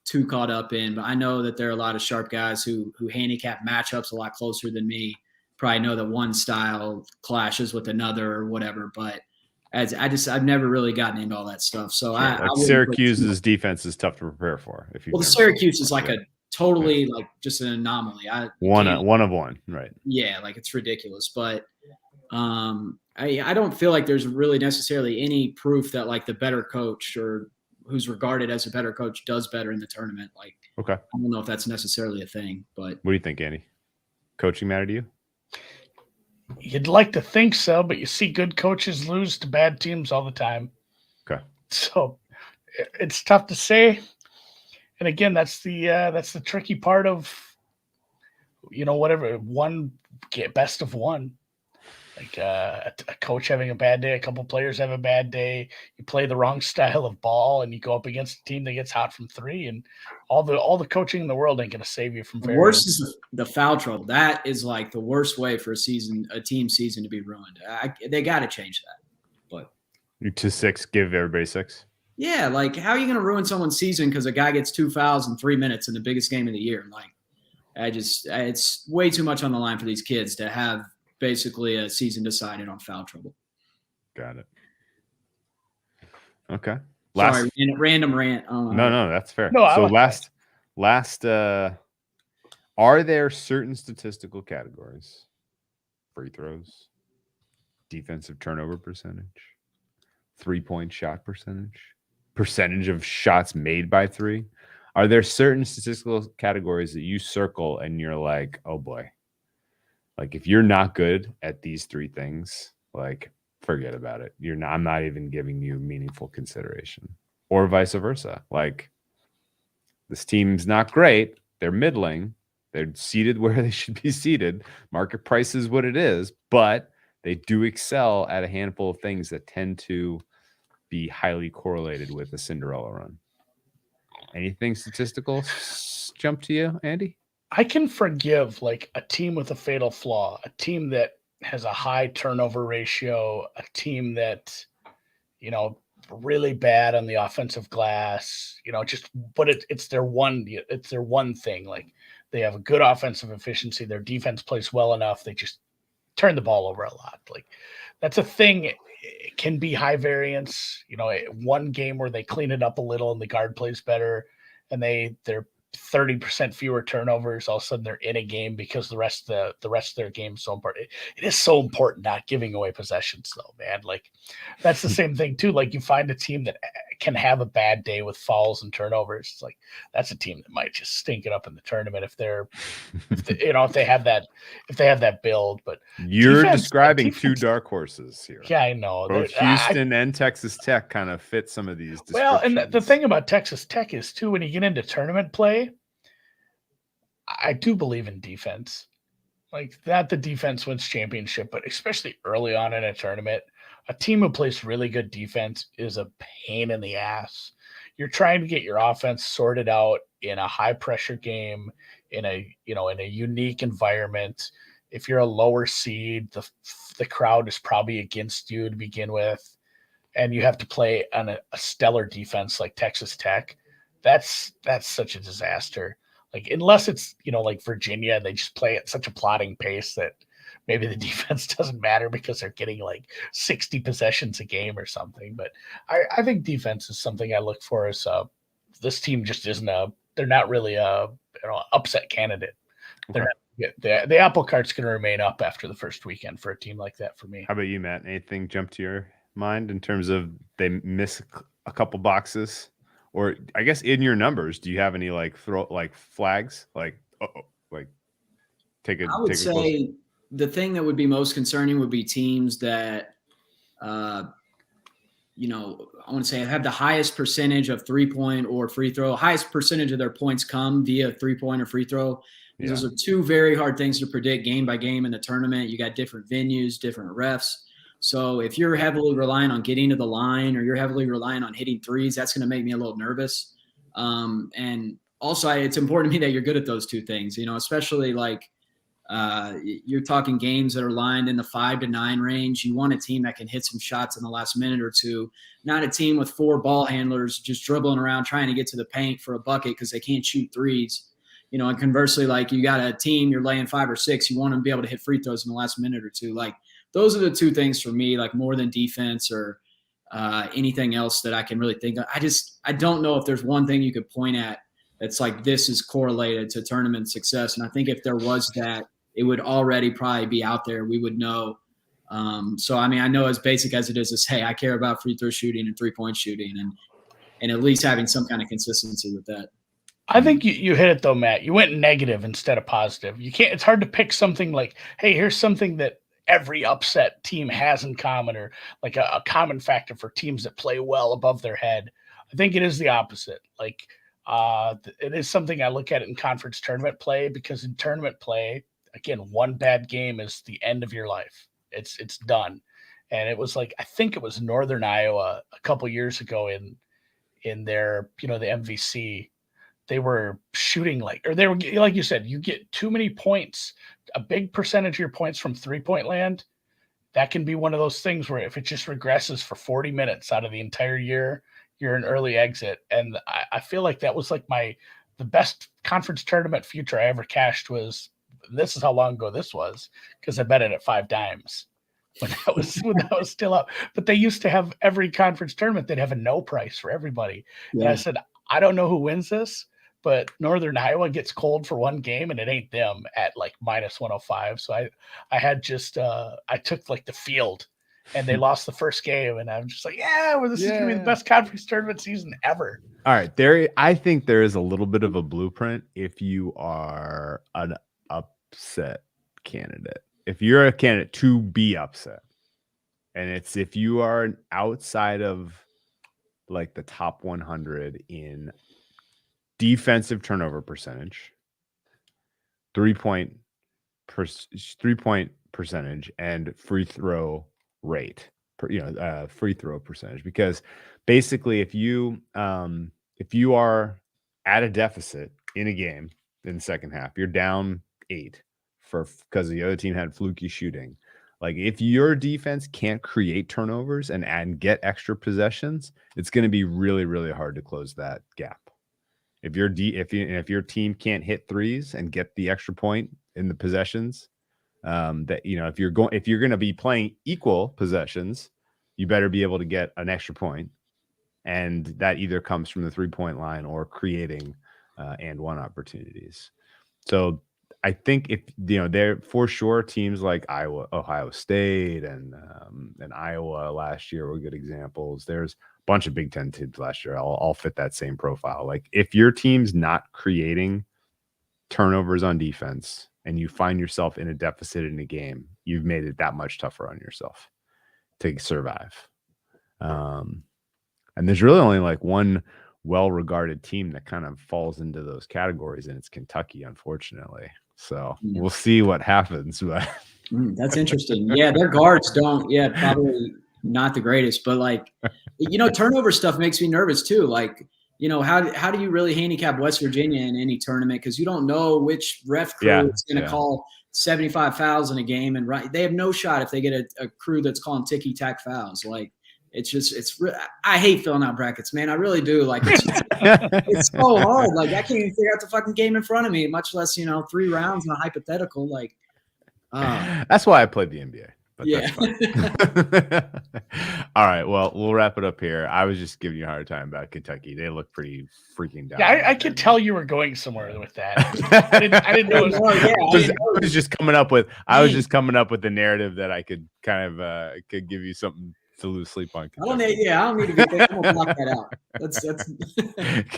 too caught up in. But I know that there are a lot of sharp guys who handicap matchups a lot closer than me. Probably know that one style clashes with another or whatever. But I've never really gotten into all that stuff. So Syracuse's defense is tough to prepare for. The Syracuse is a totally just an anomaly. One of one, right? Yeah, it's ridiculous. But I don't feel like there's really necessarily any proof that the better coach or who's regarded as a better coach does better in the tournament. Okay, I don't know if that's necessarily a thing. But what do you think, Andy? Coaching matter to you? You'd like to think so, but you see good coaches lose to bad teams all the time. Okay, so it's tough to say. And again, that's the tricky part of, whatever, best of one. A coach having a bad day, a couple players have a bad day. You play the wrong style of ball, and you go up against a team that gets hot from three, and all the coaching in the world ain't going to save you from. The worst is the foul trouble. That is the worst way for a team season to be ruined. They got to change that. But you to 6, give everybody 6. Yeah, how are you going to ruin someone's season because a guy gets 2 fouls in 3 minutes in the biggest game of the year? It's way too much on the line for these kids to have basically a season decided on foul trouble. Got it. Okay. Sorry, random rant. No, that's fair. No, so last, are there certain statistical categories, free throws, defensive turnover percentage, 3-point shot percentage of shots made by 3? Are there certain statistical categories that you circle and you're like, oh boy, if you're not good at these 3 things, forget about it. I'm not even giving you meaningful consideration, or vice versa. This team's not great. They're middling. They're seated where they should be seated. Market price is what it is, but they do excel at a handful of things that tend to be highly correlated with a Cinderella run. Anything statistical jump to you, Andy? I can forgive a team with a fatal flaw, a team that has a high turnover ratio, a team that, really bad on the offensive glass, but it's their one thing. They have a good offensive efficiency. Their defense plays well enough. They just turn the ball over a lot. That's a thing it can be high variance. One game where they clean it up a little and the guard plays better, and they're 30% fewer turnovers. All of a sudden, they're in a game because the rest of their game is so important. It is so important not giving away possessions, though, man. Like that's the same thing too. Like you find a team that can have a bad day with fouls and turnovers. It's like that's a team that might just stink it up in the tournament if they have that build. But you're describing two dark horses here. Yeah, I know. Both Houston and Texas Tech kind of fit some of these descriptions. Well, and the thing about Texas Tech is too, when you get into tournament play, I do believe in defense. Like that, the defense wins championship, but especially early on in a tournament, a team who plays really good defense is a pain in the ass. You're trying to get your offense sorted out in a high pressure game, in a unique environment. If you're a lower seed, the crowd is probably against you to begin with, and you have to play on a stellar defense like Texas Tech. That's such a disaster. Like unless it's like Virginia, they just play at such a plodding pace that maybe the defense doesn't matter because they're getting like 60 possessions a game or something. But I think defense is something I look for as this team just isn't they're not really a upset candidate. Okay. The apple cart's going to remain up after the first weekend for a team like that for me. How about you, Matt? Anything jump to your mind in terms of they miss a couple boxes? Or I guess in your numbers, do you have any flags? Take a. I would say the thing that would be most concerning would be teams that, I want to say have the highest percentage of 3-point or free throw. Highest percentage of their points come via 3-point or free throw. Yeah. Those are two very hard things to predict game by game in the tournament. You got different venues, different refs. So if you're heavily relying on getting to the line or you're heavily relying on hitting threes, that's going to make me a little nervous. And also it's important to me that you're good at those two things, especially you're talking games that are lined in the 5 to 9 range. You want a team that can hit some shots in the last minute or two, not a team with 4 ball handlers just dribbling around trying to get to the paint for a bucket because they can't shoot threes. And conversely, you got a team, you're laying 5 or 6, you want them to be able to hit free throws in the last minute or two. Those are the two things for me, more than defense or anything else that I can really think of. I don't know if there's one thing you could point at that's this is correlated to tournament success. And I think if there was that, it would already probably be out there. We would know. So, I know as basic as it is to say, I care about free throw shooting and 3-point shooting and at least having some kind of consistency with that. I think you hit it though, Matt. You went negative instead of positive. It's hard to pick something like, hey, here's something that every upset team has in common or a common factor for teams that play well above their head. I think it is the opposite. It is something I look at in conference tournament play because in tournament play, again, one bad game is the end of your life. It's done. And it was I think it was Northern Iowa a couple years ago in their, the MVC. They were shooting they were, like you said, you get too many points, a big percentage of your points from 3-point land. That can be one of those things where if it just regresses for 40 minutes out of the entire year, you're an early exit. And I feel like that was the best conference tournament future I ever cashed was, this is how long ago this was, because I bet it at 5 dimes when that was still up. But they used to have every conference tournament, they'd have a no price for everybody. Yeah. And I said, I don't know who wins this, but Northern Iowa gets cold for one game and it ain't them at minus 105. So I had just, I took the field and they lost the first game. And I'm just this is going to be the best conference tournament season ever. All right. I think there is a little bit of a blueprint if you are an upset candidate. If you're a candidate to be upset, and it's if you are outside of the top 100 in defensive turnover percentage, 3-point percentage, and free throw rate, free throw percentage. Because basically, if you are at a deficit in a game in the second half, you're down 8 because the other team had fluky shooting. If your defense can't create turnovers and get extra possessions, it's going to be really, really hard to close that gap. If your team can't hit threes and get the extra point in the possessions, if you're going to be playing equal possessions, you better be able to get an extra point, and that either comes from the 3-point line or creating and one opportunities. So I think if they're for sure teams like Iowa, Ohio State, and Iowa last year were good examples. There's a bunch of Big Ten teams last year all fit that same profile. Like if your team's not creating turnovers on defense and you find yourself in a deficit in a game, you've made it that much tougher on yourself to survive. And there's really only like one well-regarded team that kind of falls into those categories, and it's Kentucky, unfortunately. So we'll see what happens. But that's interesting. Yeah, their guards don't. Yeah, probably not the greatest, but like, turnover stuff makes me nervous too. Like, how do you really handicap West Virginia in any tournament? Because you don't know which ref crew is going to call 75 fouls in a game, and they have no shot if they get a crew that's calling ticky-tack fouls. Like, I hate filling out brackets, man. I really do. Like, it's so hard. Like, I can't even figure out the fucking game in front of me, much less 3 rounds in a hypothetical. Like, that's why I played the NBA. But that's fine. All right. Well, we'll wrap it up here. I was just giving you a hard time about Kentucky. They look pretty freaking down. Yeah, I could tell you were going somewhere with that. I didn't know. I was just coming up with the narrative that I could kind of could give you something to lose sleep on. I don't need to be thinking. I'm gonna block that out. That's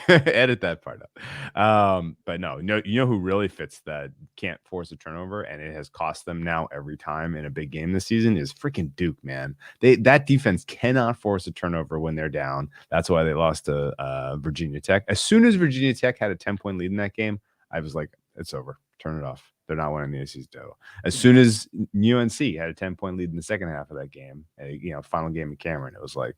edit that part out. But no, you know who really fits that can't force a turnover, and it has cost them now every time in a big game this season is freaking Duke, man. That defense cannot force a turnover when they're down. That's why they lost to Virginia Tech. As soon as Virginia Tech had a 10-point lead in that game, I was like, it's over. Turn it off. They're not winning the ACC title. As soon as UNC had a 10-point lead in the second half of that game, final game in Cameron, it was like,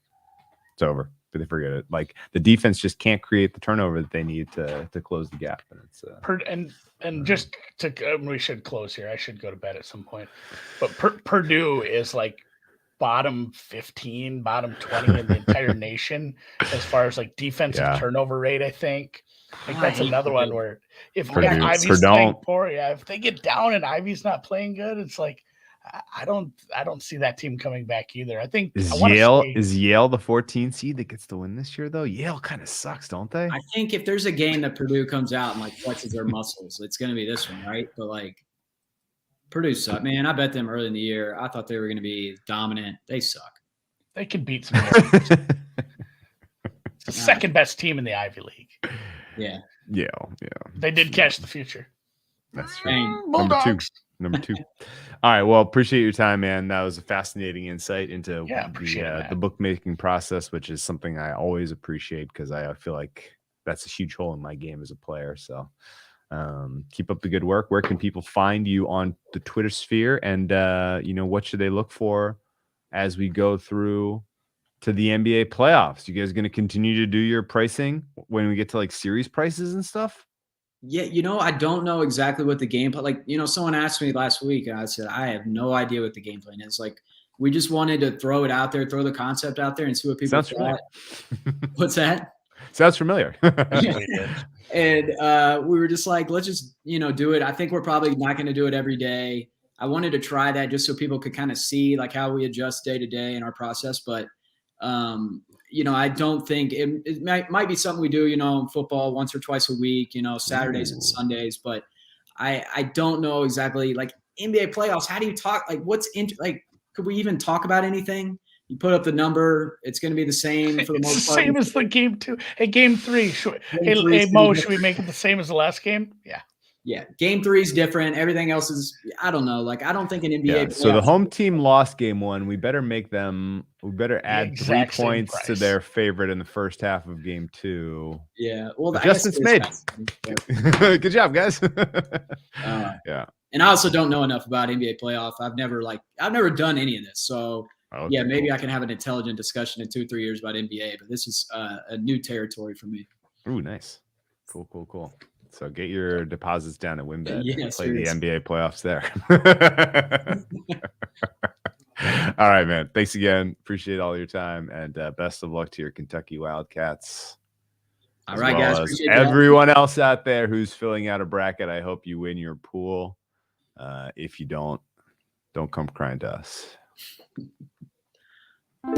it's over. But they forget it. Like the defense just can't create the turnover that they need to close the gap. And it's and just to we should close here. I should go to bed at some point. But Purdue is like bottom 15, bottom 20 in the entire nation as far as like defensive turnover rate. I think. Like that's another one where if Ivy's playing poor, if they get down and Ivy's not playing good, it's like I don't see that team coming back either. I think is Yale the 14 seed that gets to win this year though? Yale kind of sucks, don't they? I think if there's a game that Purdue comes out and like flexes their muscles, it's going to be this one, right? But like Purdue suck, man. I bet them early in the year. I thought they were going to be dominant. They suck. They can beat some. It's the second best team in the Ivy League. Yeah. They did catch the future. That's true. Number two. All right. Well, appreciate your time, man. That was a fascinating insight into the bookmaking process, which is something I always appreciate because I feel like that's a huge hole in my game as a player. So keep up the good work. Where can people find you on the Twitter sphere? And, what should they look for as we go through to the NBA playoffs? You guys going to continue to do your pricing when we get to like series prices and stuff? Yeah, I don't know exactly what the game plan. Like, someone asked me last week, and I said I have no idea what the game plan is. Like, we just wanted to throw it out there, throw the concept out there, and see what people thought. What's that? Sounds familiar. And we were just like, let's just do it. I think we're probably not going to do it every day. I wanted to try that just so people could kind of see like how we adjust day to day in our process, but. I don't think it might be something we do, in football once or twice a week, Saturdays and Sundays, but I don't know exactly like NBA playoffs. How do you talk? Like could we even talk about anything? You put up the number, it's going to be the same for the most part. Same as the game 2. Hey, game 3. Should we make it the same as the last game? Yeah. Yeah, game 3 is different. Everything else is, I don't know. Like, I don't think an NBA. Yeah, so the home team lost game 1. We better add 3 points to their favorite in the first half of game 2. Yeah, well, the adjustments made. Good job, guys. Yeah, and I also don't know enough about NBA playoff. I've never done any of this, so maybe I can have an intelligent discussion in 2 or 3 years about NBA. But this is a new territory for me. Ooh, nice, cool. So get your deposits down at WynnBET and play the NBA playoffs there. All right, man. Thanks again. Appreciate all your time, and best of luck to your Kentucky Wildcats. All right, guys. Everyone else out there who's filling out a bracket, I hope you win your pool. If you don't come crying to us. I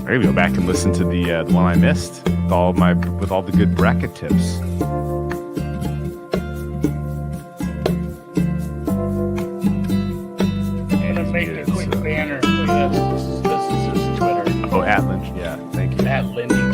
gotta go back and listen to the one I missed with all the good bracket tips. I'm gonna make a quick banner. Look at this. This is his Twitter. Oh, at Lynch. Yeah, thank you. At Linde.